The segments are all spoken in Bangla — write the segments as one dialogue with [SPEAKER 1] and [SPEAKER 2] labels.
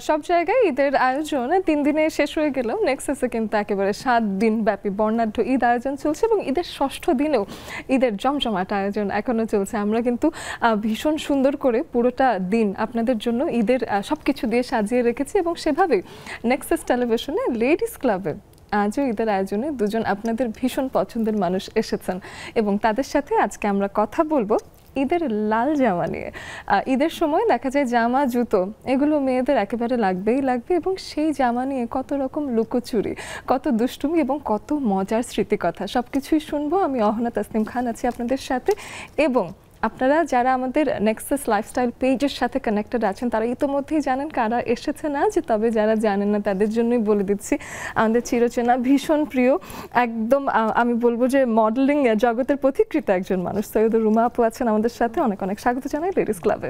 [SPEAKER 1] সব জায়গায় ঈদের আয়োজন 3 দিনে শেষ হয়ে গেলেও নেক্সাসে কিন্তু একেবারে 7 দিন ব্যাপী বর্ণাঢ্য ঈদ আয়োজন চলছে এবং ঈদের 6ষ্ঠ দিনেও ঈদের জমজমাট আয়োজন এখনো চলছে। আমরা কিন্তু ভীষণ সুন্দর করে পুরোটা দিন আপনাদের জন্য ঈদের সবকিছু দিয়ে সাজিয়ে রেখেছি এবং সেভাবেই নেক্সাস টেলিভিশনে লেডিস ক্লাবে আজও ঈদের আয়োজনে দুজন আপনাদের ভীষণ পছন্দের মানুষ এসেছেন এবং তাদের সাথে আজকে আমরা কথা বলবো ঈদের লাল জামা নিয়ে। ঈদের সময় দেখা যায় জামা জুতো এগুলো মেয়েদের একেবারে লাগবেই লাগবে এবং সেই জামা নিয়ে কত রকম লুকোচুরি, কত দুষ্টুমি এবং কত মজার স্মৃতিকথা সবকিছুই শুনবো। আমি অহনা তাসনিম খান আছি আপনাদের সাথে এবং আপনারা যারা আমাদের নেক্সাস লাইফস্টাইল পেজের সাথে কানেক্টেড আছেন তারা ইতোমধ্যেই জানেন কারা এসেছে না, যে তবে যারা জানেন না তাদের জন্যই বলে দিচ্ছি। আমাদের চিরচেনা ভীষণ প্রিয় একদম আমি বলবো যে মডেলিং জগতের পথিকৃত একজন মানুষ সৈয়দা রুমা আপু আছেন আমাদের সাথে। অনেক অনেক স্বাগত জানাই লেডিস ক্লাবে।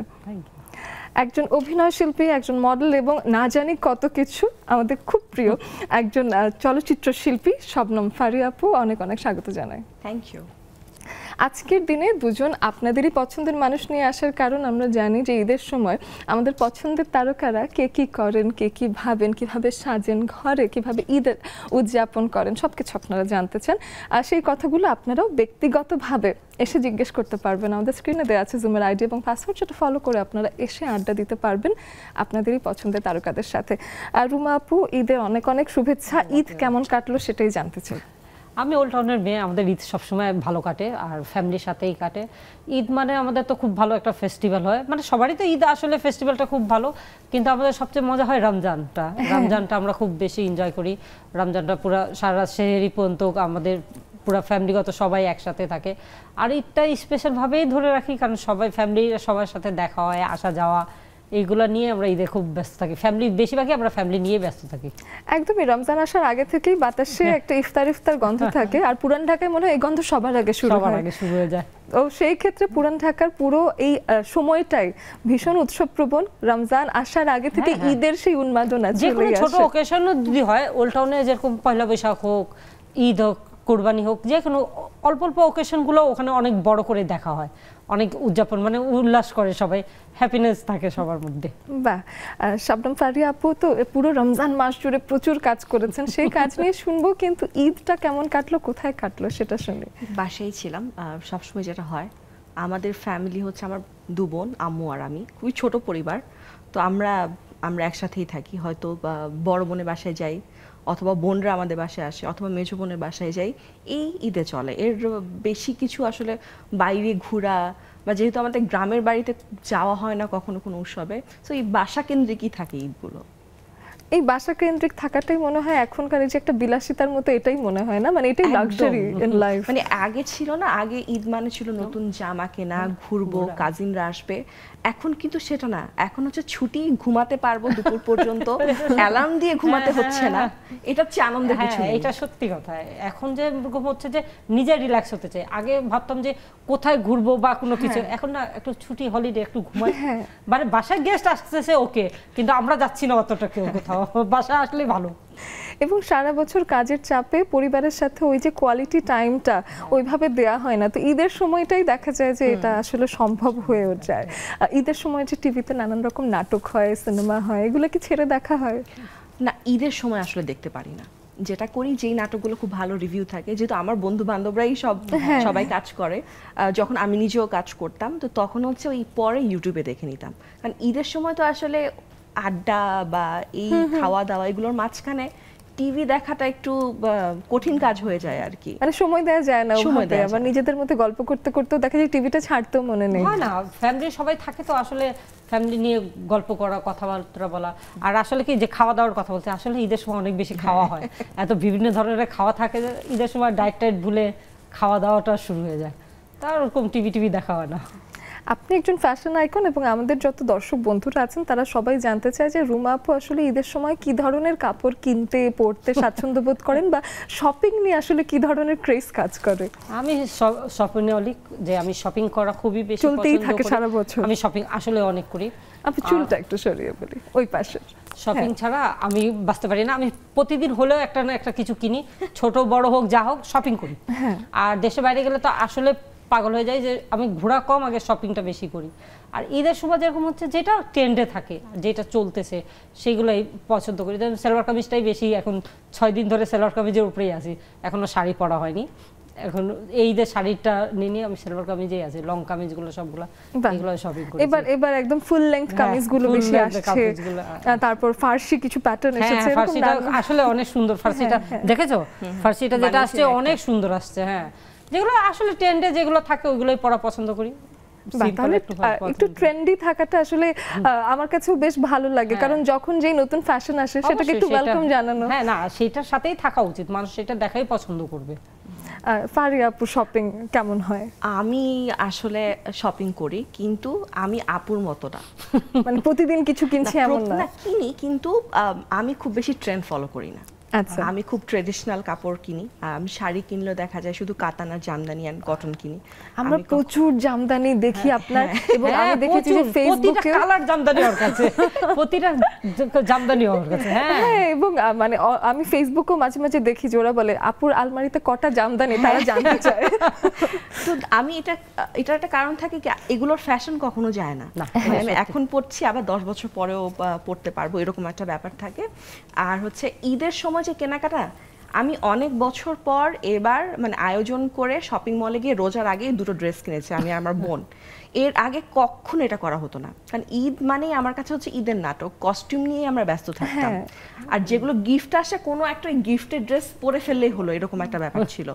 [SPEAKER 1] একজন অভিনয় শিল্পী, একজন মডেল এবং না জানি কত কিছু, আমাদের খুব প্রিয় একজন চলচ্চিত্র শিল্পী শবনম ফারিয়া আপু, অনেক অনেক স্বাগত জানাই।
[SPEAKER 2] Thank you.
[SPEAKER 1] আজকের দিনে দুজন আপনাদেরই পছন্দের মানুষ নিয়ে আসার কারণ আমরা জানি যে ঈদের সময় আমাদের পছন্দের তারকারা কে কী করেন, কে কী ভাবেন, কীভাবে সাজেন, ঘরে কীভাবে ঈদ উদযাপন করেন সবকিছু আপনারা জানতে চান। আর সেই কথাগুলো আপনারাও ব্যক্তিগতভাবে এসে জিজ্ঞেস করতে পারবেন। আমাদের স্ক্রিনে দেওয়া আছে জুমের আইডি এবং পাসওয়ার্ড, যেটা ফলো করে আপনারা এসে আড্ডা দিতে পারবেন আপনাদেরই পছন্দের তারকাদের সাথে। আর রুমা আপু, ঈদের অনেক অনেক শুভেচ্ছা। ঈদ কেমন কাটলো সেটাই জানতে চাই।
[SPEAKER 3] আমি ওল্ড টাউনের মেয়ে, আমাদের ঈদ সবসময় ভালো কাটে আর ফ্যামিলির সাথেই কাটে। ঈদ মানে আমাদের তো খুব ভালো একটা ফেস্টিভ্যাল হয়, মানে সবারই তো ঈদ আসলে ফেস্টিভ্যালটা খুব ভালো, কিন্তু আমাদের সবচেয়ে মজা হয় রমজানটা আমরা খুব বেশি এনজয় করি। রমজানটা পুরো সারা রাত সেহরি পর্যন্ত আমাদের পুরো ফ্যামিলিগত সবাই একসাথে থাকে। আর ঈদটা স্পেশালভাবেই ধরে রাখি কারণ সবাই ফ্যামিলির সবার সাথে দেখা হয়, আসা যাওয়া এইগুলো নিয়ে আমরা ঈদে খুব ব্যস্ত থাকি। ফ্যামিলি বেশিরভাগই আমরা ফ্যামিলি নিয়ে ব্যস্ত থাকি।
[SPEAKER 1] একদমই রমজান আসার আগে থেকেই বাতাসে একটা ইফতার গন্ধ থাকে আর পুরান ঢাকায় মনে হয় এই গন্ধ সবার আগে শুরু হয়ে যায়। ও সেই ক্ষেত্রে পুরান ঢাকার পুরো এই সময়টাই ভীষণ উৎসবপ্রবণ। রমজান আসার আগে থেকে ঈদের সেই উন্মাদনা চলে আসে।
[SPEAKER 3] ছোট অকেশনও যদি হয়, ওল্ড টাউনে যেরকম পয়লা বৈশাখ হোক, ঈদ হোক, কোরবানি হোক, যে কোনো অল্প অল্প অকেশনগুলো ওখানে অনেক বড় করে দেখা হয়, অনেক উদযাপন মানে উল্লাস করে সবাই, হ্যাপিনেস থাকে সবার মধ্যে।
[SPEAKER 1] বাহ, শবনম ফারিয়া আপু তো পুরো রমজান মাস জুড়ে প্রচুর কাজ করেছেন, সেই কাজ নিয়ে শুনবো, কিন্তু ঈদটা কেমন কাটলো, কোথায় কাটলো সেটা শুনি।
[SPEAKER 2] বাসায় ছিলাম। সবসময় যেটা হয় আমাদের ফ্যামিলি হচ্ছে আমার 2 বোন, আম্মু আর আমি, খুবই ছোট পরিবার। তো আমরা একসাথেই থাকি, হয়তো বড় বোনের বাসায় যাই অথবা বোনরা আমাদের বাসায় আসে অথবা মেজো বোনের বাসায় যাই, এই ঈদে চলে। এর বেশি কিছু আসলে বাইরে ঘোরা বা যেহেতু আমাদের গ্রামের বাড়িতে যাওয়া হয় না কখনো কোনো উৎসবে, তো এই বাসা কেন্দ্রিকই থাকে ঈদগুলো।
[SPEAKER 1] এই বাসা কেন্দ্রিক থাকাটাই মনে হয় এখনকার যে একটা বিলাসিতার মতো, এটাই মনে হয় না, মানে এটাই লাক্সারি ইন লাইফ।
[SPEAKER 2] মানে আগে ছিল না, আগে ঈদ মানে ছিল নতুন জামা কেনা, ঘুরবো, কাজিনরা আসবে। এখন কিন্তু সেটা না, এখন হচ্ছে ছুটি, ঘুমাতে পারবো দুপুর পর্যন্ত, অ্যালার্ম দিয়ে ঘুমাতে হচ্ছে না, এটা হচ্ছে আনন্দের কিছু।
[SPEAKER 3] এটা সত্যি কথা। এখন যে হচ্ছে যে নিজে রিল্যাক্স হতে চাই। আগে ভাবতাম যে কোথায় ঘুরবো বা কোনো কিছু, এখন না একটু ছুটি, হলিডে, একটু ঘুমাই, মানে বাসায় গেস্ট আসতেছে ওকে, কিন্তু আমরা যাচ্ছি না অতটা কেউ কোথাও, বাসা আসলে ভালো।
[SPEAKER 1] এবং সারা বছর কাজের চাপে পরিবারের সাথে ওই যে কোয়ালিটি টাইমটা ওইভাবে দেয়া হয় না, তো ঈদের সময়টাই দেখা যায় যে এটা আসলে সম্ভব হয়ে যায়। ঈদের সময় যে টিভিতে নানান রকম নাটক হয়, সিনেমা হয়, এগুলো কি ছেড়ে দেখা হয়
[SPEAKER 2] না? ঈদের সময় আসলে দেখতে পারি না। যেটা করি, যেই নাটকগুলো খুব ভালো রিভিউ থাকে, যেহেতু আমার বন্ধু বান্ধবরাই সবাই কাজ করে, যখন আমি নিজেও কাজ করতাম, তো তখন হচ্ছে ওই পরে ইউটিউবে দেখে নিতাম। কারণ ঈদের সময় তো আসলে আড্ডা বা এই খাওয়া দাওয়া এগুলোর মাঝখানে টিভি দেখাটা একটু কঠিন কাজ হয়ে যায় আর কি,
[SPEAKER 1] মানে সময় দেওয়া যায় না ওভাবে। আবার নিজেদের মধ্যে গল্প করতে করতে দেখা যায় টিভিটা ছাড়তেও মনে নেই।
[SPEAKER 3] হয় না, ফ্যামিলি সবাই থাকে তো আসলে ফ্যামিলি নিয়ে গল্প করা, কথাবার্তা বলা, আর আসলে কি যে খাওয়া দাওয়ার কথা বলতে, আসলে ঈদের সময় অনেক বেশি খাওয়া হয়, এত বিভিন্ন ধরনের খাওয়া থাকে, ঈদের সময় ডায়েট ভুলে খাওয়া দাওয়াটা শুরু হয়ে যায়, তার ওরকম টিভি দেখা হয় না।
[SPEAKER 1] আপনি একজন ফ্যাশন আইকন এবং আমাদের যত দর্শক বন্ধুরা আছেন তারা সবাই জানতে চায় যে রুমা আপু আসলে ঈদের সময় কি ধরনের কাপড় কিনতে পরতে স্বাচ্ছন্দ্য বোধ করেন বা শপিং নিয়ে আসলে কি ধরনের ক্রেজ কাজ করে।
[SPEAKER 3] আমি শপিংহলিক, যে আমি শপিং করা খুবই বেশি পছন্দ করি,
[SPEAKER 1] চলতেই থাকে সারা বছর।
[SPEAKER 3] আমি শপিং আসলে অনেক করি।
[SPEAKER 1] আপনি চুলটা একটু সরিয়ে বলি, ওই পাশে।
[SPEAKER 3] শপিং ছাড়া আমি বাঁচতে পারি না, আমি প্রতিদিন হলেও একটা না একটা কিছু কিনি, ছোট বড় হোক যা হোক শপিং করি। আর দেশে বাইরে গেলে তো আসলে পাগল হয়ে যাই যে আমি ঘোরা কম, আগে শপিংটা বেশি করি। আর ঈদের সময় যেরকম হচ্ছে যেটা ট্রেন্ডে থাকে, যেটা চলতেছে সেগুলোই পছন্দ করি। যেমন সালোয়ার কামিজটাই বেশি, এখন 6 দিন ধরে সালোয়ার কামিজের উপরেই আছি, এখনো শাড়ি পরা হয়নি। এখন এই ঈদের শাড়িটা নিয়ে আমি সালোয়ার কামিজেই আছি, লং কামিজগুলো সবগুলো এগুলো শপিং করি।
[SPEAKER 1] এবার একদম ফুল লেংথ কামিজগুলো বেশি আসছে, তারপর ফার্সি কিছু প্যাটার্ন এসেছে।
[SPEAKER 3] ফার্সিটা আসলে অনেক সুন্দর, ফার্সিটা দেখেছো? ফার্সিটা যেটা আসছে অনেক সুন্দর আসছে। হ্যাঁ, যেগুলো আসলে ট্রেন্ডে যেগুলো থাকে ওইগুলোই পরা পছন্দ করি।
[SPEAKER 1] একটু ট্রেন্ডি থাকাটা আসলে আমার কাছেও বেশ ভালো লাগে, কারণ যখন যেই নতুন ফ্যাশন আসে সেটাকে একটু ওয়েলকাম জানানো।
[SPEAKER 3] হ্যাঁ, না সেটার সাথেই থাকা উচিত, মানুষ সেটা দেখাই পছন্দ করবে।
[SPEAKER 1] ফারিয়া আপু শপিং কেমন হয়?
[SPEAKER 2] আমি আসলে শপিং করি, কিন্তু আমি আপুর মতো না।
[SPEAKER 1] মানে প্রতিদিন কিছু কিনছি এমন না।
[SPEAKER 2] কিনি, কিন্তু আমি খুব বেশি ট্রেন্ড ফলো করি না।
[SPEAKER 1] আচ্ছা,
[SPEAKER 2] আমি খুব ট্রেডিশনাল কাপড় কিনি। আমি শাড়ি কিনলেও দেখা যায় শুধু কাতান আর জামদানি আর কটন কিনি।
[SPEAKER 1] আমরা প্রচুর জামদানি দেখি আপনার, এবং আমি দেখেছি যে ফেসবুকে
[SPEAKER 3] কালার জামদানি ওর কাছে, প্রতিটা জামদানি ওর কাছে।
[SPEAKER 1] হ্যাঁ, এবং মানে আমি ফেসবুকেও মাঝে মাঝে দেখি যে ওরা বলে আপুর আলমারিতে কটা জামদানি, তারা জানতে চায়।
[SPEAKER 2] তো আমি এটা একটা কারণ থাকে কি, এগুলোর ফ্যাশন কখনো যায় না। আমি এখন পড়ছি, আবার 10 বছর পরেও পড়তে পারবো, এরকম একটা ব্যাপার থাকে। আর হচ্ছে ঈদের সময় যে কেনাকাটা, আমি অনেক বছর পর এবার মানে আয়োজন করে শপিং মলে গিয়ে রোজার আগে 2টো ড্রেস কিনেছি আমি আর আমার বোন। এর আগে কখনো এটা করা হতো না, কারণ ঈদ মানেই আমার কাছে হচ্ছে ঈদের নাটক, কস্টিউম নিয়ে আমরা ব্যস্ত থাকতাম। আর যেগুলো গিফট আসে, কোনো একটা গিফটের ড্রেস পরে ফেললেই হলো, এরকম একটা ব্যাপার ছিল।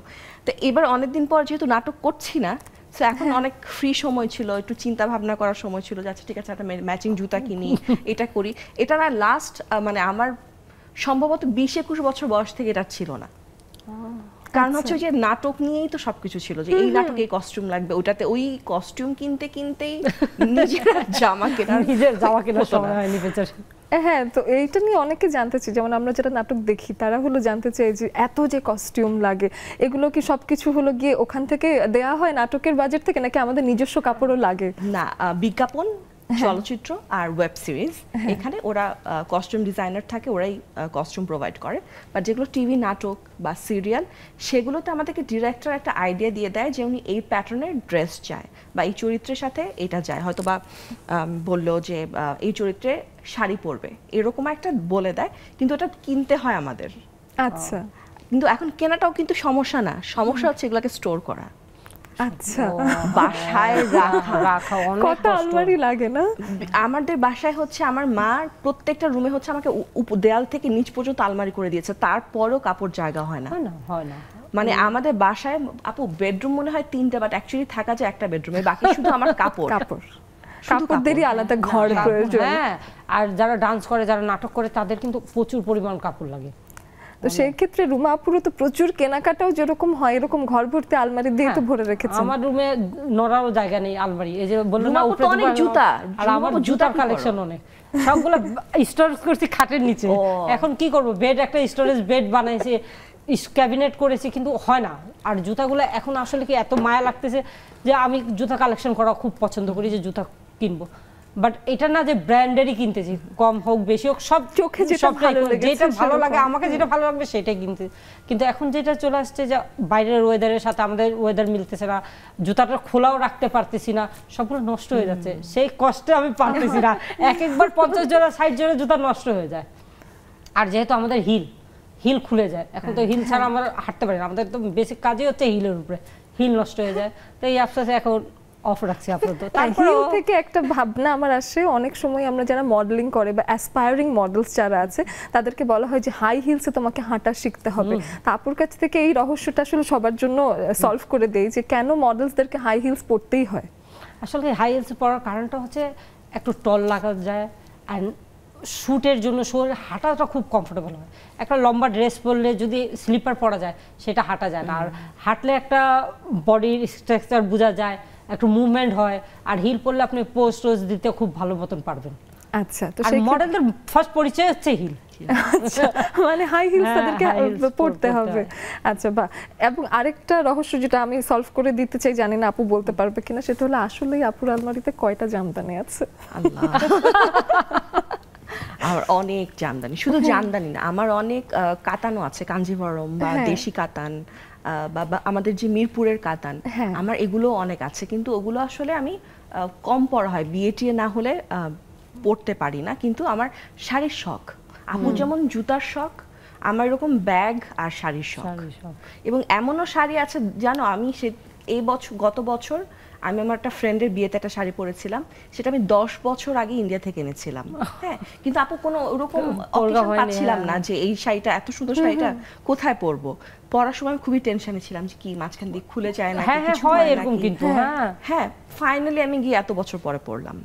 [SPEAKER 2] তো এবার অনেকদিন পর যেহেতু নাটক করছি না, তো এখন অনেক ফ্রি সময় ছিল, একটু চিন্তা ভাবনা করার সময় ছিল, যাচ্ছে ঠিক আছে একটা ম্যাচিং জুতা কিনি, এটা করি। এটা না লাস্ট মানে আমার সম্ভবত 20-21 বছর বয়স থেকে এটা ছিল না। কারণ হচ্ছে যে নাটক নিয়েই তো সবকিছু ছিল, যে এই নাটকে এই কস্টিউম লাগবে, ওটাতে ওই কস্টিউম কিনতেই নিজের জামা কেনার সময় হয়নি।
[SPEAKER 1] হ্যাঁ, তো এইটা নিয়ে অনেকে জানতে চাই, যেমন আমরা যারা নাটক দেখি তারা হলো জানতে চাই যে এত যে কস্টিউম লাগে, এগুলো কি সবকিছু হলো গিয়ে ওখান থেকে দেয়া হয় নাটকের বাজেট থেকে, নাকি আমাদের নিজস্ব কাপড়ও লাগে?
[SPEAKER 2] না, বিজ্ঞাপন, চলচ্চিত্র আর ওয়েব সিরিজ, এখানে ওরা কস্টিউম ডিজাইনার থাকে, ওরাই কস্টিউম প্রোভাইড করে। বাট যেগুলো টিভি নাটক বা সিরিয়াল, সেগুলোতে আমাদেরকে ডিরেক্টর একটা আইডিয়া দিয়ে দেয় যে উনি এই প্যাটার্নের ড্রেস চায়, বা এই চরিত্রের সাথে এটা যায়, হয়তো বা বললো যে এই চরিত্রে শাড়ি পরবে, এরকম একটা বলে দেয়, কিন্তু ওটা কিনতে হয় আমাদের।
[SPEAKER 1] আচ্ছা,
[SPEAKER 2] কিন্তু এখন কেনাটাও কিন্তু সমস্যা না, সমস্যা হচ্ছে এগুলোকে স্টোর করা।
[SPEAKER 1] আচ্ছা,
[SPEAKER 2] বাসায় রাখা অনেক
[SPEAKER 1] কত আলমারি লাগে না?
[SPEAKER 2] আমাদের বাসায় হচ্ছে আমার মা প্রত্যেকটা রুমে হচ্ছে আমাকে দেয়াল থেকে নিচ পর্যন্ত আলমারি করে দিয়েছে, তারপরও কাপড় জায়গা হয় না। মানে আমাদের বাসায় আপু বেডরুম মনে হয় 3টা, বাট অ্যাকচুয়ালি থাকা যায় একটা বেডরুমে, বাকি শুধু আমার কাপড়দেরই
[SPEAKER 1] আলাদা ঘর প্রয়োজন।
[SPEAKER 3] হ্যাঁ, আর যারা ডান্স করে, যারা নাটক করে, তাদের কিন্তু প্রচুর পরিমাণ কাপড় লাগে।
[SPEAKER 1] তো সেই ক্ষেত্রে রুমা আপুরও তো প্রচুর কেনাকাটাও যেরকম হয়, এরকম ঘর ভর্তি আলমারি দিয়ে তো ভরে রেখেছে।
[SPEAKER 3] আমার রুমে নড়ারও জায়গা নেই, আলমারি। এই যে বললাম না, উপরে
[SPEAKER 2] অনেক জুতা,
[SPEAKER 3] আর আমার জুতার কালেকশন অনেক, সবগুলো স্টোরেজ করছি খাটের নিচে। এখন কি করব, বেড একটা স্টোরেজ বেড বানাইছি, ক্যাবিনেট করেছি, কিন্তু হয় না। আর জুতাগুলো এখন আসলে কি এত মায়া লাগতেছে যে আমি জুতা কালেকশন করা খুব পছন্দ করি, যে জুতা কিনবো। বাট এটা না যে ব্র্যান্ডেরই কিনতেছি, কম হোক বেশি হোক, সব
[SPEAKER 1] চোখে যেটা
[SPEAKER 3] ভালো লাগে, আমাকে যেটা ভালো লাগবে সেটাই কিনতে। কিন্তু এখন যেটা চলে আসছে যে বাইরের ওয়েদারের সাথে আমাদের ওয়েদার মিলতেছে না, জুতাটা খোলাও রাখতে পারতেছি না, সবগুলো নষ্ট হয়ে যাচ্ছে। সেই কষ্টে আমি পারতেছি না, একবার 50 জোড়া 60 জোড়া জুতা নষ্ট হয়ে যায়। আর যেহেতু আমাদের হিল খুলে যায়, এখন তো হিল ছাড়া আমরা হাঁটতে পারি না, আমাদের তো বেসিক কাজই হচ্ছে হিলের উপরে, হিল নষ্ট হয়ে যায়। তো এই আফসোসে এখন অফ রাখছি আপাতত।
[SPEAKER 1] তারপরে থেকে একটা ভাবনা আমার আসে, অনেক সময় আমরা যারা মডেলিং করে বা অ্যাসপায়ারিং মডেলস যারা আছে, তাদেরকে বলা হয় যে হাই হিলসে তোমাকে হাঁটা শিখতে হবে। তারপর কাছ থেকে এই রহস্যটা আসলে সবার জন্য সলভ করে দেই যে কেন মডেলসদেরকে হাই হিলস পরতেই হয়।
[SPEAKER 3] আসলে হাই হিলস পরার কারণটা হচ্ছে একটু টল লাগা যায়, অ্যান্ড শ্যুটের জন্য শরীরে হাঁটাটা খুব কমফোর্টেবল হয়। একটা লম্বা ড্রেস পরলে যদি স্লিপার পরা যায়, সেটা হাঁটা যায় না। আর হাঁটলে একটা বডির স্ট্রাকচার বোঝা যায়, একটু মুভমেন্ট হয়। আর হিল পরলে আপনি পোস্ট দিতে খুব ভালো মতন পারবেন।
[SPEAKER 1] আচ্ছা, তো
[SPEAKER 3] সেই মডেলদের ফার্স্ট পরিচয় হচ্ছে হিল।
[SPEAKER 1] আচ্ছা, মানে হাই হিলস তাদেরকে পড়তে হবে। আচ্ছা, বাহ। এবং আরেকটা রহস্য যেটা আমি সলভ করে দিতে চাই, জানি না আপু বলতে পারবে কিনা, সেটা হলো আসলেই আপুর আলমারিতে কয়টা জামদানি আছে?
[SPEAKER 2] আল্লাহ, আমার অনেক জামদানি, শুধু জামদানি না, আমার অনেক কাতানও আছে, কাঞ্জিভরম বা দেশি কাতান, বা আমাদের যে মিরপুরের কাতান, আমার এগুলো অনেক আছে, কিন্তু ওগুলো আসলে আমি কম পড়া হয়, বিএটিএ না হলে পড়তে পারি না। কিন্তু আমার শাড়ির শখ, আপুর যেমন জুতার শখ, আমার এরকম ব্যাগ আর শাড়ির শখ। এবং এমনও শাড়ি আছে জানো, আমি গত বছর আমি আমার একটা ফ্রেন্ডের বিয়েতে একটা শাড়ি পরেছিলাম, সেটা আমি 10 বছর আগে ইন্ডিয়া থেকে এনেছিলাম। হ্যাঁ, কিন্তু আপু কোনো ওরকম অকেশন পাচ্ছিলাম না যে এই শাড়িটা, এত সুন্দর শাড়িটা কোথায় পরবো। পরার সময় আমি খুবই টেনশনে ছিলাম যে কি মাঝখান দিয়ে খুলে যায় না, কিছু হয় এরকম। কিন্তু হ্যাঁ ফাইনালি আমি গিয়ে এত বছর পরে পরলাম।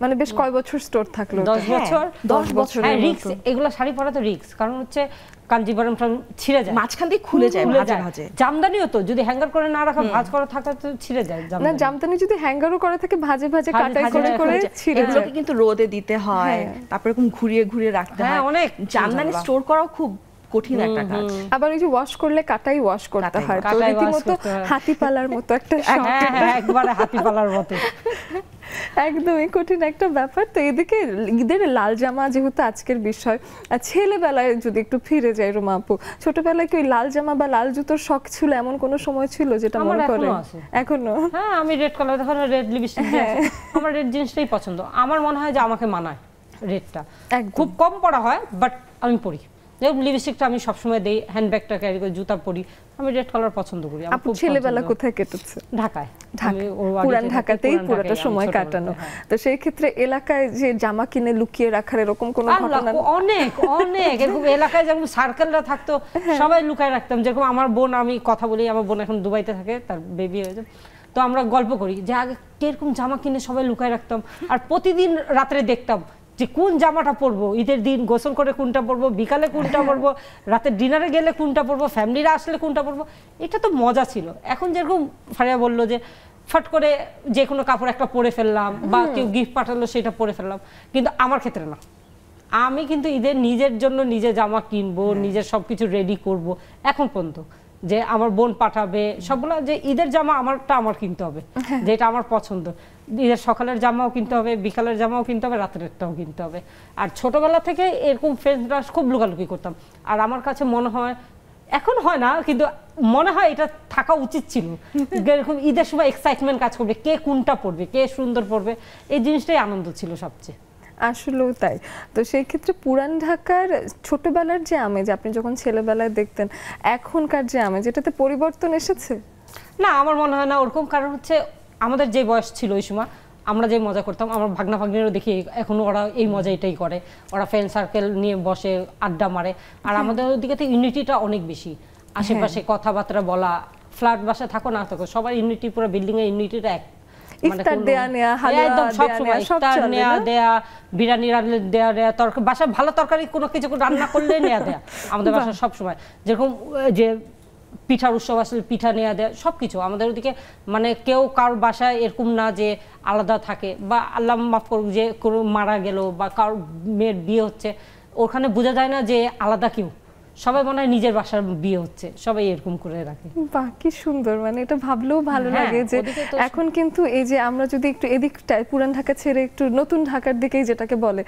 [SPEAKER 1] মানে বেশ কয় বছর স্টোর থাকলো?
[SPEAKER 3] 10 বছর। রিস্ক, এগুলো শাড়ি পরা তো রিস্ক, কারণ হচ্ছে কাঞ্জিবরম ছিঁড়ে যায়,
[SPEAKER 2] মাঝখান দিয়ে খুলে যায় ভাঁজে ভাঁজে।
[SPEAKER 3] জামদানিও তো যদি হ্যাঙ্গার করে না রাখা, ভাঁজ করা থাকে তো ছিঁড়ে যায়।
[SPEAKER 1] না, জামদানি যদি হ্যাঙ্গারও করে থাকে ভাঁজে ভাঁজে কাটাই করে করে ছিঁড়ে যায়।
[SPEAKER 2] এগুলোকে কিন্তু রোদে দিতে হয়, তারপর এরকম ঘুরিয়ে ঘুরিয়ে রাখতে হয়।
[SPEAKER 3] অনেক
[SPEAKER 2] জামদানি স্টোর করাও খুব কঠিন একটা কাজ।
[SPEAKER 1] আবার ওই যে ওয়াশ করলে কাটাই ওয়াশ করতে হয়, তো রীতিমতো হাতিপালার মতো একটা
[SPEAKER 3] একবারে হাতিপালার মতো
[SPEAKER 1] একদমই কঠিন একটা ব্যাপার। তো এদিকে ঈদের লাল জামা যেহেতু আজকের বিষয়, ছেলেবেলায় যদি একটু ফিরে যাই রুমা আপু, ছোটবেলায় কি ওই লাল জামা বা লাল জুতোর শখ ছিল? এমন কোনো সময় ছিল যেটা মনে করে? এখনো?
[SPEAKER 3] হ্যাঁ, আমি রেড কালার, দেখো রেড লিপস্টিক, আমার রেড জিনিসটাই পছন্দ। আমার মনে হয় যে আমাকে মানায় রেডটা, খুব কম পরা হয় বাট আমি পরি। যেমন লিপস্টিকটা আমি সবসময় দেই, হ্যান্ডব্যাগটা ক্যারি করি, জুতা পরি, আমি রেড কালার পছন্দ করি।
[SPEAKER 1] আপু ছেলেবেলা কোথায় কেটেছে?
[SPEAKER 3] ঢাকায়,
[SPEAKER 1] পুরান ঢাকাতেই পুরোটা সময় কাটানো। তো সেই ক্ষেত্রে এলাকায় যে জামা কিনে লুকিয়ে রাখার এরকম কোনো ঘটনা?
[SPEAKER 3] অনেক অনেক এরকম এলাকায় যেমন সার্কেলরা থাকতো, সবাই লুকায় রাখতাম। যেরকম আমার বোন, আমি কথা বলি, আমার বোন এখন দুবাইতে থাকে, তার বেবি হয়েছে, তো আমরা গল্প করি যে আগে কিরকম জামা কিনে সবাই লুকায় রাখতাম, আর প্রতিদিন রাত্রে দেখতাম যে কোন জামাটা পরবো, ঈদের দিন গোসল করে কোনটা পরবো, বিকালে কোনটা পরবো, রাতে ডিনারে গেলে কোনটা পরবো, ফ্যামিলিরা আসলে কোনটা পরবো। এটা তো মজা ছিল। এখন যেরকম ফারিয়া বললো যে ফট করে যে কোনো কাপড় একটা পরে ফেললাম, বা কেউ গিফট পাঠালো সেটা পরে ফেললাম, কিন্তু আমার ক্ষেত্রে না। আমি কিন্তু ঈদের নিজের জন্য নিজে জামা কিনবো, নিজের সবকিছু রেডি করব এখন পর্যন্ত। যে আমার বোন পাঠাবে সবগুলো, যে ঈদের জামা আমারটা আমার কিনতে হবে, যেটা আমার পছন্দ। ঈদের সকালের জামাও কিনতে হবে, বিকালের জামাও কিনতে হবে, রাতেরটাও কিনতে হবে। আর ছোটবেলা থেকে এরকম ফ্রেন্ডসরা খুব লুকালুকি করতাম। আর আমার কাছে মনে হয়, এখন হয় না কিন্তু মনে হয় এটা থাকা উচিত ছিল। এরকম ঈদের সময় এক্সাইটমেন্ট কাজ করবে, কে কোনটা পরবে, কে সুন্দর পরবে, এই জিনিসটাই আনন্দ ছিল সবচেয়ে।
[SPEAKER 1] আসলেও তাই। তো সেই ক্ষেত্রে পুরান ঢাকার ছোটবেলার যে আমেজ আপনি যখন ছেলেবেলায় দেখতেন, এখনকার যে আমেজ, এটাতে পরিবর্তন এসেছে?
[SPEAKER 3] না, আমার মনে হয় না ওরকম। কারণ হচ্ছে আমাদের যে বয়স ছিল ওই সময়, আমরা যে মজা করতাম, আমার ভাগনা ভাগ্নিরও দেখি এখন ওরা এই মজা এটাই করে। ওরা ফ্রেন্ড সার্কেল নিয়ে বসে আড্ডা মারে। আর আমাদের ওদিকে তো ইউনিটিটা অনেক বেশি, আশেপাশে কথাবার্তা বলা, ফ্ল্যাট বাসা থাকো না থাকো, সবার ইউনিটি, পুরো বিল্ডিং এর ইউনিটিটা এক।
[SPEAKER 1] ইফতার দেয়া নেয়া, হালুয়া দেয়া,
[SPEAKER 3] ইফতার নেয়া দেয়া, বিরিয়ানি রান্না দেয়া দেয়া, তরকারি বাসায় ভালো তরকারি কোনো কিছু রান্না করলে নেয়া দেয়া আমাদের বাসায় সব সময়। যেরকম যে পিঠার উৎসব আসলে পিঠা নেয়া দেয়া, সবকিছু আমাদের ওদিকে। মানে কেউ কারোর বাসায় এরকম না যে আলাদা থাকে, বা আল্লাহ মাফ করুক যে কোনো মারা গেল বা কারোর মেয়ের বিয়ে হচ্ছে, ওখানে বোঝা যায় না যে আলাদা কেউ, সবাই মনে হয় নিজের বাসার বিয়ে হচ্ছে, সবাই এরকম করে রাখে।
[SPEAKER 1] বাহ, কি সুন্দর। মানে এটা ভাবলেও ভালো লাগে যে এখন কিন্তু এই যে আমরা যদি একটু এদিকটা পুরান ঢাকা ছেড়ে একটু নতুন ঢাকার দিকেই যেটাকে বলে,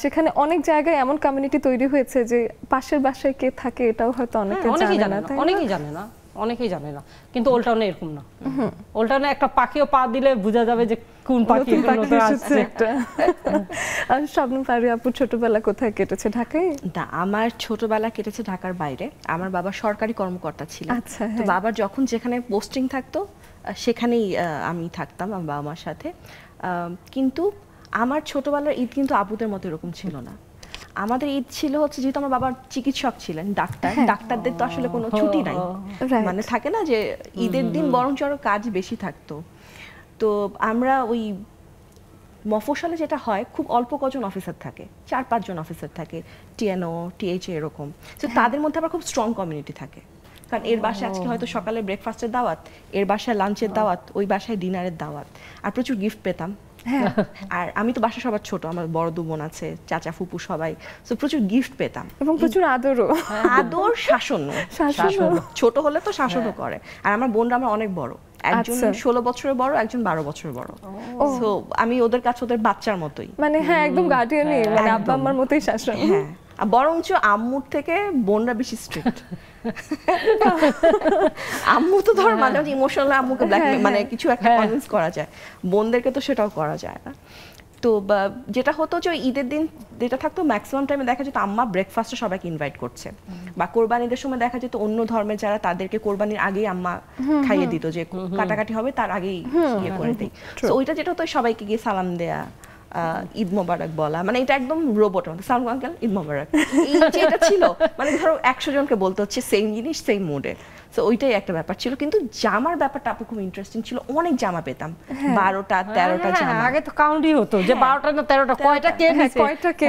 [SPEAKER 1] সেখানে অনেক জায়গায় এমন কমিউনিটি তৈরি হয়েছে যে পাশের বাসায় কে থাকে এটাও হয়তো অনেকে জানে না।
[SPEAKER 3] অনেকেই জানে না, অনেকেই জানে না। কিন্তু ওল্ড টাউনে এরকম না। ওল্ড টাউনে একটা পাখিও পা দিলে বোঝা যাবে যে কোন পাখি আসছে।
[SPEAKER 1] আর শবনম ফারিয়া আপু ছোটবেলা কোথায় কেটেছে? ঢাকায়?
[SPEAKER 2] না, আমার ছোটবেলা কেটেছে ঢাকার বাইরে। আমার বাবা সরকারি কর্মকর্তা ছিলেন। তো বাবার যখন যেখানে পোস্টিং থাকতো সেখানেই আমি থাকতাম আমার বাবা মার সাথে। কিন্তু আমার ছোটবেলার ঈদ কিন্তু আপুদের মতো এরকম ছিল না। আমাদের ঈদ ছিল হচ্ছে, যেহেতু আমার বাবা চিকিৎসক ছিলেন, ডাক্তার, ডাক্তারদের তো আসলে কোনো ছুটি নাই। মানে থাকে না যে ঈদের দিন বরং আরো কাজ বেশি থাকতো। তো আমরা ওই মফস্বলে যেটা হয়, খুব অল্প কজন অফিসার থাকে, 4-5 জন অফিসার থাকে, টিএনও, টিএইচএ এরকম। তো তাদের মধ্যে আবার খুব স্ট্রং কমিউনিটি থাকে। কারণ এর বাসায় আজকে হয়তো সকালে ব্রেকফাস্টের দাওয়াত, এর বাসায় লাঞ্চের দাওয়াত, ওই বাসায় ডিনারের দাওয়াত, আর প্রচুর গিফট পেতাম। আর আমি তো বাসা সবার ছোট, আমার বড় 2 বোন আছে, চাচা ফুপু সবাই, তো প্রচুর গিফট পেতাম
[SPEAKER 1] এবং প্রচুর আদরও।
[SPEAKER 2] আদর, শাসন। ছোট হলে তো শাসনও করে। আর আমার বোনরা আমার অনেক বড়, একজন 16 বছরের বড়, একজন 12 বছরের বড়। সো আমি ওদের কাছে ওদের বাচ্চার মতোই।
[SPEAKER 1] মানে হ্যাঁ, একদম গার্ডিয়ানই, মানে আব্বা আম্মার মতোই শাসন।
[SPEAKER 2] হ্যাঁ, বরঞ্চ আম্মুর থেকে বোনরা বেশি স্ট্রিক্ট। আম্মু তো ধর মাঝে মাঝে ইমোশনাল আম্মুকে ব্ল্যাকমেল মানে কিছু একটা কনভিন্স করা যায়, বোনদেরকে তো সেটাও করা যায় না। তো যেটা হতো যে ঈদের দিন যেটা থাকতো ম্যাক্সিমাম টাইমে দেখা যেত আম্মা ব্রেকফাস্টে সবাইকে ইনভাইট করছে, বা কোরবানিদের সময় দেখা যেত অন্য ধর্মের যারা তাদেরকে কোরবানির আগেই আম্মা খাইয়ে দিত, যে কাটাকাটি হবে তার আগেই ইয়ে করে দিই। তো ওইটা যেটা হতো সবাইকে গিয়ে সালাম দেয়া, ঈদ মোবারক বলা, মানে এটা একদম রোবট সালাম আঙ্কেল ঈদ মোবারক, এই যেটা ছিল মানে ধরো 100 জনকে বলতে হচ্ছে সেম জিনিস সেম মুডে। তো ওইটাই একটা ব্যাপার ছিল। কিন্তু জামার ব্যাপারটা আপু খুব ইন্টারেস্টিং ছিল, অনেক জামা পেতাম, 12টা 13টা জামা।
[SPEAKER 3] আগে তো কাউন্টই হতো যে 12টা না 13টা, কয়টা কে নিছে,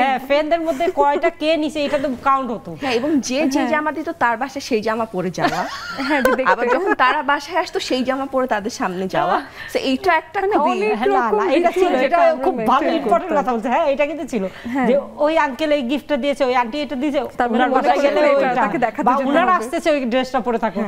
[SPEAKER 3] হ্যাঁ ফ্রেন্ডদের মধ্যে কয়টা কে নিছে এটা তো কাউন্ট হতো।
[SPEAKER 2] হ্যাঁ, এবং যে যে জামা দিত তার বাসায় সেই জামা পরে যাওয়া, আবার যখন তারা বাসায় আসতো সেই জামা পরে তাদের সামনে যাওয়া। তো এইটা একটা
[SPEAKER 3] এটা ছিল, এটা খুব ভালো ইম্পর্টেন্ট কথা বলছে। হ্যাঁ এটা কিন্তু ছিল যে ওই আঙ্কেল এই গিফটটা দিয়েছে, ওই আন্টি এটা দিয়েছে, ওনার বাসায় গেলে ওইটাকে দেখাতে বা ওনারা আসতেছে ওই ড্রেসটা পরে থাকো।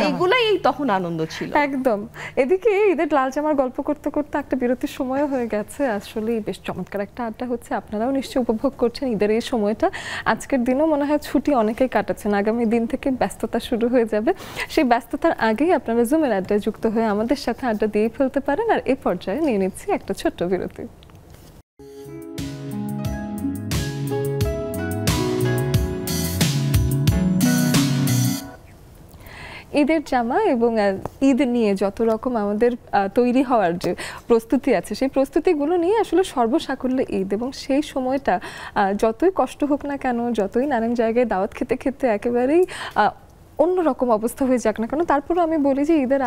[SPEAKER 2] এইগুলাই তখন আনন্দ ছিল
[SPEAKER 1] একদম। এদিকে ঈদের লাল জামার গল্প করতে করতে একটা বিরতির সময় হয়ে গেছে। আসলে বেশ চমৎকার একটা আড্ডা হচ্ছে, আপনারাও নিশ্চয়ই উপভোগ করছেন ঈদের এই সময়টা। আজকের দিনও মনে হয় ছুটি অনেকেই কাটাচ্ছেন, আগামী দিন থেকে ব্যস্ততা শুরু হয়ে যাবে। সেই ব্যস্ততার আগেই আপনারা জুমের আড্ডায় যুক্ত হয়ে আমাদের সাথে আড্ডা দিয়ে ফেলতে পারেন। আর এই পর্যায়ে নিয়ে নিচ্ছি একটা ছোট্ট বিরতি। ঈদের জামা এবং ঈদ নিয়ে যত রকম আমাদের তৈরি হওয়ার যে প্রস্তুতি আছে, সেই প্রস্তুতিগুলো নিয়ে আসলে সর্বসাকুল্যে ঈদ, এবং সেই সময়টা যতই কষ্ট হোক না কেন, যতই নানান জায়গায় দাওয়াত খেতে খেতে একেবারেই অন্যরকম অবস্থা হয়ে যাক না কেন, তারপরে আমি বলি যে ঈদের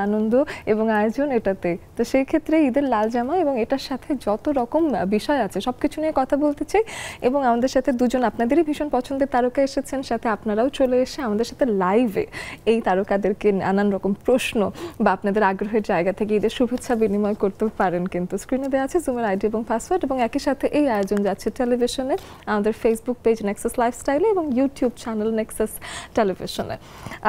[SPEAKER 1] আনন্দ এবং আয়োজন এটাতে। তো সেই ক্ষেত্রে ঈদের লাল জামা এবং এটার সাথে যত রকম বিষয় আছে সব কিছু নিয়ে কথা বলতে চাই। এবং আমাদের সাথে দুজন আপনাদেরই ভীষণ পছন্দের তারকা এসেছেন, সাথে আপনারাও চলে এসে আমাদের সাথে লাইভে এই তারকাদেরকে নানান রকম প্রশ্ন বা আপনাদের আগ্রহের জায়গা থেকে ঈদের শুভেচ্ছা বিনিময় করতে পারেন। কিন্তু স্ক্রিনে দেওয়া আছে জুমের আইডি এবং পাসওয়ার্ড, এবং একই সাথে এই আয়োজন যাচ্ছে টেলিভিশনে, আমাদের ফেসবুক পেজ নেক্সাস লাইফস্টাইলে এবং ইউটিউব চ্যানেল নেক্সাস টেলিভিশনে।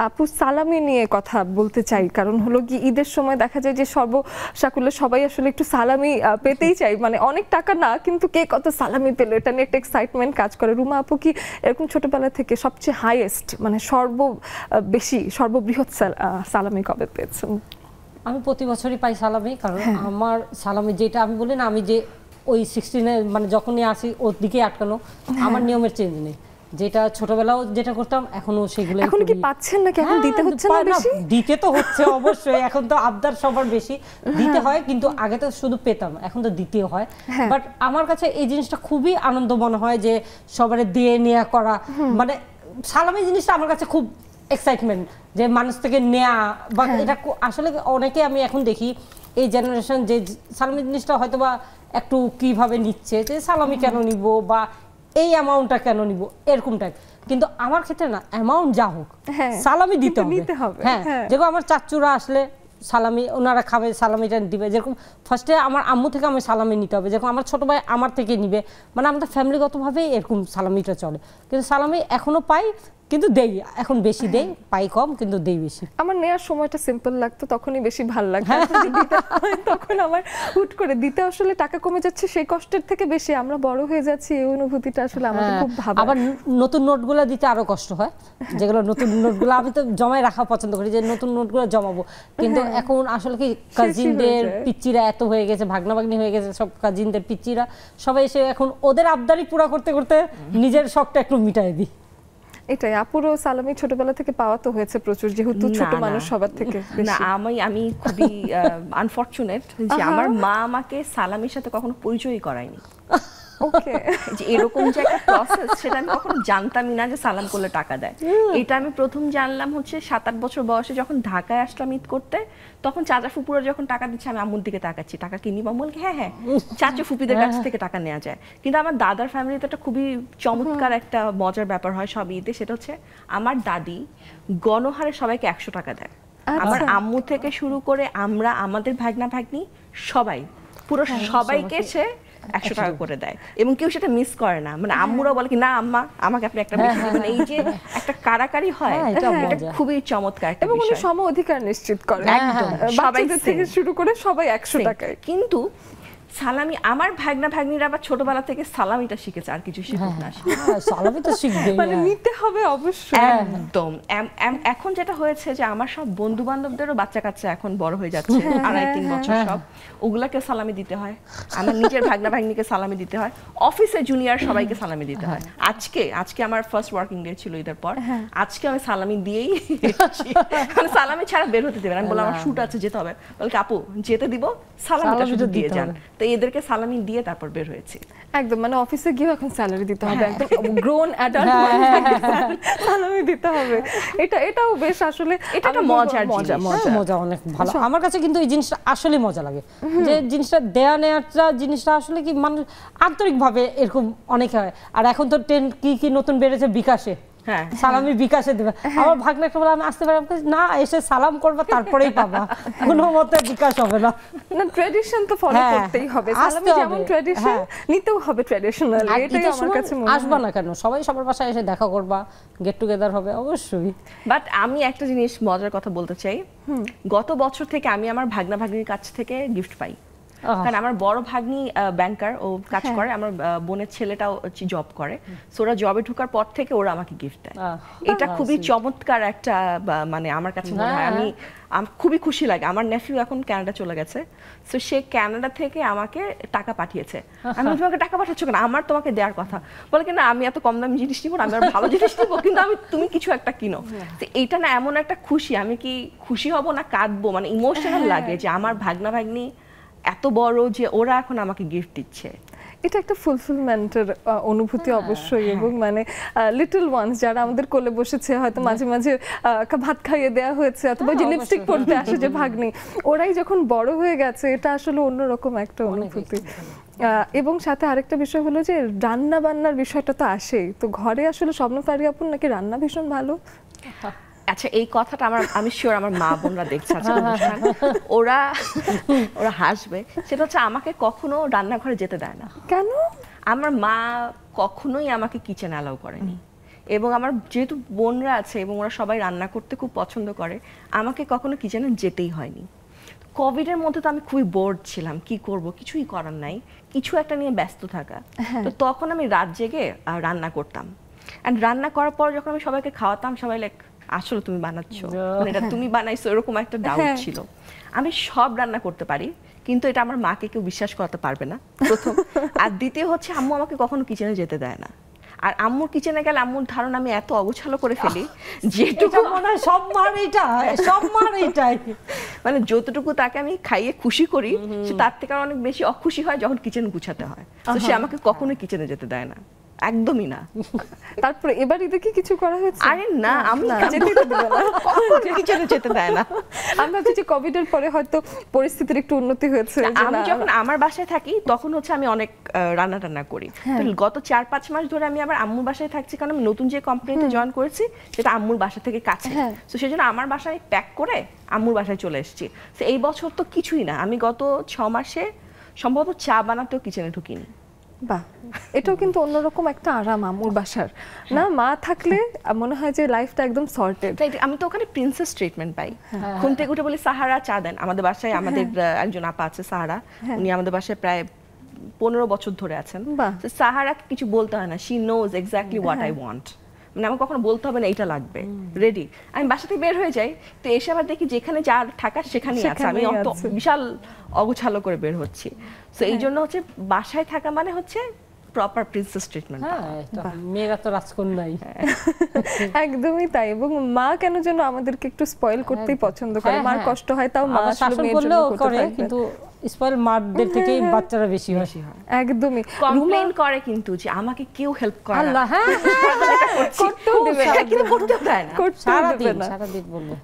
[SPEAKER 1] আপু, সালামি নিয়ে কথা বলতে চাই, কারণ হলো কি ঈদের সময় দেখা যায় যে সর্বসাকুল্যে সবাই আসলে একটু সালামি পেতেই চাই, মানে অনেক টাকা না কিন্তু কে কত সালামি পেলো এটা নিয়ে একটা এক্সাইটমেন্ট কাজ করে। রুমা আপু কি এরকম ছোটবেলা থেকে সবচেয়ে হাইয়েস্ট মানে সর্ববৃহৎ সালামি কবে পেয়েছেন?
[SPEAKER 3] আমি প্রতি বছরই পাই সালামি, কারণ আমার সালামি যেটা আমি বলি না, আমি যে ওই 16-এ মানে যখনই আসি ওর দিকে আটকানো, আমার নিয়মের চেঞ্জ নেই। যেটা ছোটবেলাও যেটা করতাম এখনো সেগুলো।
[SPEAKER 1] এখন কি পাচ্ছেন নাকি? এখন দিতে হচ্ছে না বেশি?
[SPEAKER 3] দিতে তো হচ্ছে অবশ্যই, এখন তো আবদার সবার বেশি দিতে হয়, কিন্তু আগে তো শুধু পেতাম, এখন তো দিতেও হয়। বাট আমার কাছে এই জিনিসটা খুবই আনন্দ মনে হয় যে সবারে দিয়ে নেওয়া করা, মানে সালামি জিনিসটা আমার কাছে খুব এক্সাইটমেন্ট যে মানুষ থেকে নেয়া। বা এটা আসলে অনেকে আমি এখন দেখি এই জেনারেশন যে সালামি জিনিসটা হয়তো বা একটু কিভাবে নিচ্ছে, যে সালামি কেন নিব বা এই অ্যামাউন্টটা কেন নিব এরকম টাইপ। কিন্তু আমার ক্ষেত্রে না, অ্যামাউন্ট যা হোক সালামি দিতে হবে। হ্যাঁ, যেরকম আমার চাচুরা আসলে সালামি ওনারা খাবে, সালামিটা দিবে। যেরকম ফার্স্টে আমার আম্মু থেকে আমি সালামি নিতে হবে, যেরকম আমার ছোট ভাই আমার থেকে নিবে, মানে আমাদের ফ্যামিলিগতভাবেই এরকম সালামিটা চলে। কিন্তু সালামি এখনো পাই, কিন্তু দেই এখন বেশি, দেই পাই কম কিন্তু দেই বেশি।
[SPEAKER 1] আমার নেওয়ার সময়টা সিম্পল লাগতো, তখনই বেশি ভালো লাগতো। তখন আমার হুট করে দিতে আসলে টাকা কমে যাচ্ছে, সেই কষ্টের থেকে বেশি আমরা বড় হয়ে যাচ্ছি, এই অনুভূতিটা আসলে আমাদের খুব ভালো।
[SPEAKER 3] আবার নতুন নোটগুলো দিতে আরো কষ্ট হয়, যেগুলো নতুন নোটগুলো আমি তো জমায় রাখা পছন্দ করি, যে নতুন নোটগুলো জমাবো। কিন্তু এখন আসলে কি কাজিনদের পিচ্চিরা এত হয়ে গেছে, ভাগনা ভাগ্নি হয়ে গেছে সব, কাজিনদের পিচ্চিরা সবাই এসে এখন ওদের আবদারি পুরা করতে করতে নিজের শখটা একটু মিটাই দিই।
[SPEAKER 1] এটাই আপুরও সালামি ছোটবেলা থেকে পাওয়া তো হয়েছে প্রচুর, যেহেতু ছোট মানুষ সবার থেকে।
[SPEAKER 2] না, আমি খুবই আনফরচুনেট যে আমার মা আমাকে সালামির সাথে কখনো পরিচয় করায়নি। ওকে, যে এরকম যে একটা প্রসেস সেটা আমি কখনো জানতামই না, যে সালাম করলে টাকা দেয়। এটা আমি প্রথম জানলাম হচ্ছে 7-8 বছর বয়সে, যখন ঢাকায় আসলাম ঈদ করতে। তখন চাচা ফুপুরা যখন টাকা দিচ্ছে আমি আম্মুর দিকে তাকাচ্ছি, টাকা কিনি বা বলি হ্যাঁ চাচা ফুপিদের কাছ থেকে টাকা নেওয়া যায়। কিন্তু আমার দাদার ফ্যামিলিতে একটা খুবই চমৎকার একটা মজার ব্যাপার হয় সব ঈদে, সেটা হচ্ছে আমার দাদি গণহারে সবাইকে 100 টাকা দেয়। আমার আম্মু থেকে শুরু করে আমরা, আমাদের ভাগনা ভাগ্নি সবাই, পুরো সবাইকে সে 100 টাকা করে দেয়, এবং কেউ সেটা মিস করে না। মানে আম্মুরা বলে কি না আম্মা আমাকে আপনি একটা বেশি দিবেন, এই যে একটা কারাকারি হয়, এটা খুবই চমৎকার একটা বিষয়। এবং উনি
[SPEAKER 1] সম অধিকার নিশ্চিত করে, একদম সবাই থেকে শুরু করে সবাই 100 টাকায়।
[SPEAKER 2] কিন্তু সালামি আমার ভাগনা ভাগ্নিরা আবার ছোটবেলা থেকে সালামিটা শিখেছে, আর কিছু শিখুক না।
[SPEAKER 3] সালামি তো শিখবে,
[SPEAKER 1] মানে নিতে হবে অবশ্যই।
[SPEAKER 2] একদম। এখন যেটা হয়েছে যে আমার সব বন্ধু বান্ধবদেরও বাচ্চা কাচ্চা এখন বড় হয়ে যাচ্ছে, 2.5-3 বছর, সব ওগুলাকে সালামি দিতে হয়, আমার নিজের ভাগনা ভাগ্নিকে সালামি দিতে হয়, অফিসে জুনিয়র সবাইকে সালামি দিতে হয়। আজকে আমার ফার্স্ট ওয়ার্কিং ডে ছিল ঈদের পর, আজকে আমি সালামি দিয়েই মানে সালামি ছাড়া বের হতে দেবেন। আমি বললাম আমার শুট আছে যেতে হবে, বলে আপু যেতে দিব, সালামিটা শুধু দিয়ে যান। তো এদেরকে সালামি দিয়ে তারপর বের হয়েছি।
[SPEAKER 1] একদম, মানে অফিসে গিয়ে এখন স্যালারি দিতে হবে, একদম গ্রোন অ্যাডাল্ট সালামি দিতে হবে। এটাও বেশ আসলে
[SPEAKER 2] এটা একটা মজার
[SPEAKER 3] মজা, অনেক ভালো। আমার কাছে কিন্তু এই জিনিসটা আসলে মজা লাগে, যে জিনিসটা দেয়া নেওয়াটা জিনিসটা আসলে কি মানুষ আন্তরিকভাবে এরকম অনেকে হয়। আর এখন তো ট্রেন্ড কি নতুন বেড়েছে বিকাশে, সালামি বিকাশে দেবে। আমার ভাগনা একটা বলে আমি আসতে পারি না, এসে সালাম করবা তারপরেই পাবা, কোনো মতে বিকাশ হবে না।
[SPEAKER 1] না, ট্র্যাডিশন তো ফলো করতেই হবে, সালামি যেমন ট্র্যাডিশন নিতেও হবে ট্র্যাডিশনাল। এটাই আমার কাছে মনে হয়।
[SPEAKER 3] আসবা না কেন, সবাই সবার বাসায় এসে দেখা করবা, গেট টুগেদার হবে অবশ্যই।
[SPEAKER 2] বাট আমি একটা জিনিস মজার কথা বলতে চাই, গত বছর থেকে আমি আমার ভাগনা ভাগ্নির কাছ থেকে গিফট পাই। কারণ আমার বড় ভাগ্নি ব্যাংকার, ও কাজ করে, আমার বোনের ছেলেটাও জব করে, সো ওরা জবে ঢোকার পর থেকে ওরা আমাকে গিফট দেয়। এটা খুবই চমৎকার একটা, মানে আমার কাছে মনে হয়, আমি খুবই খুশি লাগে। আমার নেফিউ এখন কানাডা চলে গেছে, সো সে কানাডা থেকে আমাকে টাকা পাঠিয়েছে। আমি তোমাকে টাকা পাঠাচ্ছ কেন, আমার তোমাকে দেওয়ার কথা। বলে কিনা আমি এত কম দামি জিনিস নিবো না, আমি আর ভালো জিনিস নিবো, কিন্তু তুমি কিছু একটা কিনো। তো এইটা না এমন একটা খুশি, আমি কি খুশি হব না কাঁদবো, মানে ইমোশনাল লাগে যে আমার ভাগনা ভাগ্নি এত বড় যে ওরা এখন আমাকে গিফট দিচ্ছে।
[SPEAKER 1] এটা একটা ফুলফিলমেন্টের অনুভূতি অবশ্যই। এবং মানে লিটল ওয়ান্স যারা আমাদের কোলে বসেছে, হয়তো মাঝে মাঝে ভাত খাইয়ে দেওয়া হয়েছে, অথবা যে লিপস্টিক পরতে আসে যে ভাগ্নি, ওরাই যখন বড় হয়ে গেছে, এটা আসলে অন্যরকম একটা অনুভূতি। এবং সাথে আরেকটা বিষয় হলো যে রান্না বান্নার বিষয়টা তো আসেই। তো ঘরে আসলে স্বপ্নপারি আপুর নাকি রান্না ভীষণ ভালো।
[SPEAKER 2] আচ্ছা, এই কথাটা আমি শিওর আমার মা বোনরা দেখছে, ওরা হাসবে। সেটা হচ্ছে আমাকে কখনো রান্নাঘরে যেতে দেয় না।
[SPEAKER 1] কেন?
[SPEAKER 2] আমার মা কখনোই আমাকে কিচেন অ্যালাউ করেনি, এবং আমার যেহেতু বোনরা আছে এবং ওরা সবাই রান্না করতে খুব পছন্দ করে, আমাকে কখনো কিচেনে যেতেই হয়নি। কোভিডের মধ্যে তো আমি খুবই বোর্ড ছিলাম, কি করব, কিছুই করার নাই, কিছু একটা নিয়ে ব্যস্ত থাকা। তো তখন আমি রাত জেগে রান্না করতাম, অ্যান্ড রান্না করার পর যখন আমি সবাইকে খাওয়াতাম, সবাই লাইক আসলে তুমি বানাচ্ছো, মানে এটা তুমি বানাইছো, এরকম একটা ডাউট ছিল। আমি সব রান্না করতে পারি, কিন্তু এটা আমার মাকে কেউ বিশ্বাস করতে পারবে না, প্রথম। আর দ্বিতীয় হচ্ছে আম্মু আমাকে কখনো কিচেনে যেতে দেয় না। আর আম্মুর কিচেনে গেলে আম্মুর ধারণা আমি এত অগোছালো করে ফেলি, যেটুকু
[SPEAKER 3] মনে হয় সব মার এইটাই,
[SPEAKER 2] মানে যতটুকু তাকে আমি খাইয়ে খুশি করি, সে তার থেকে অনেক বেশি অখুশি হয় যখন কিচেন গুছাতে হয়। তো সে আমাকে কখনোই কিচেনে যেতে দেয় না, একদমই না।
[SPEAKER 1] তারপরে এবার দেখি কিছু করা হয়েছে?
[SPEAKER 2] আরে না, আমি কিচেনে যেতে দেয় না।
[SPEAKER 1] আমরা ভাবছি কোভিড এর পরে হয়তো পরিস্থিতির একটু উন্নতি হয়েছে।
[SPEAKER 2] আমি যখন আমার বাসায় থাকি তখন হচ্ছে আমি অনেক রান্না টান্না করি। গত 4-5 মাস ধরে আমি আবার আম্মুর বাসায় থাকছি, কারণ আমি নতুন যে কোম্পানিতে জয়েন করেছি সেটা আম্মুর বাসা থেকে কাছে, তো সেজন্য আমার বাসায় প্যাক করে আম্মুর বাসায় চলে এসেছি। তো এই বছর তো কিছুই না, আমি গত 6 মাসে সম্ভবত চা বানাতেও কিচেনে ঢুকিনি।
[SPEAKER 1] বাহ, এটাও কিন্তু অন্যরকম একটা আরাম আম্মুর বাসার। না, মা থাকলে মনে হয় যে লাইফটা একদম সর্টেড।
[SPEAKER 2] আমি তো ওখানে প্রিন্সেস ট্রিটমেন্ট পাই। ঘুম থেকে উঠে বলি সাহারা চা দেন। আমাদের বাসায় আমাদের একজন আপা আছে সাহারা, উনি আমাদের বাসায় প্রায় 15 বছর ধরে আছেন। সাহারা কিছু বলতে হয় না, she knows exactly what I want, মানে আমার কখনো বলতে হবে না এইটা লাগবে, রেডি। আমি বাসা থেকে বের হয়ে যাই, তো এসে আবার দেখি যেখানে যা থাকা সেখানেই আছে, আমি অত বিশাল অগোছালো করে বের হচ্ছি। তো এই জন্য হচ্ছে বাসায় থাকা মানে হচ্ছে প্রপার প্রিন্সেস ট্রিটমেন্ট।
[SPEAKER 3] মেয়েরা তো রাজকন্যাই,
[SPEAKER 1] একদমই তাই। এবং মা কেন যেন আমাদেরকে একটু স্পয়েল করতেই পছন্দ করে, মার কষ্ট হয় তাও মা
[SPEAKER 3] শাসন করলেও করে, কিন্তু স্পয়েল মারদের থেকেই বাচ্চারা বেশি হয়।
[SPEAKER 1] একদমই
[SPEAKER 2] কমপ্লেইন করে কিন্তু যে আমাকে কেউ হেল্প করে না।
[SPEAKER 3] আল্লাহ, হ্যাঁ
[SPEAKER 1] করতেও দেবে না,
[SPEAKER 2] কিন্তু করতেও দেয় না,
[SPEAKER 3] সারাদিন বলবে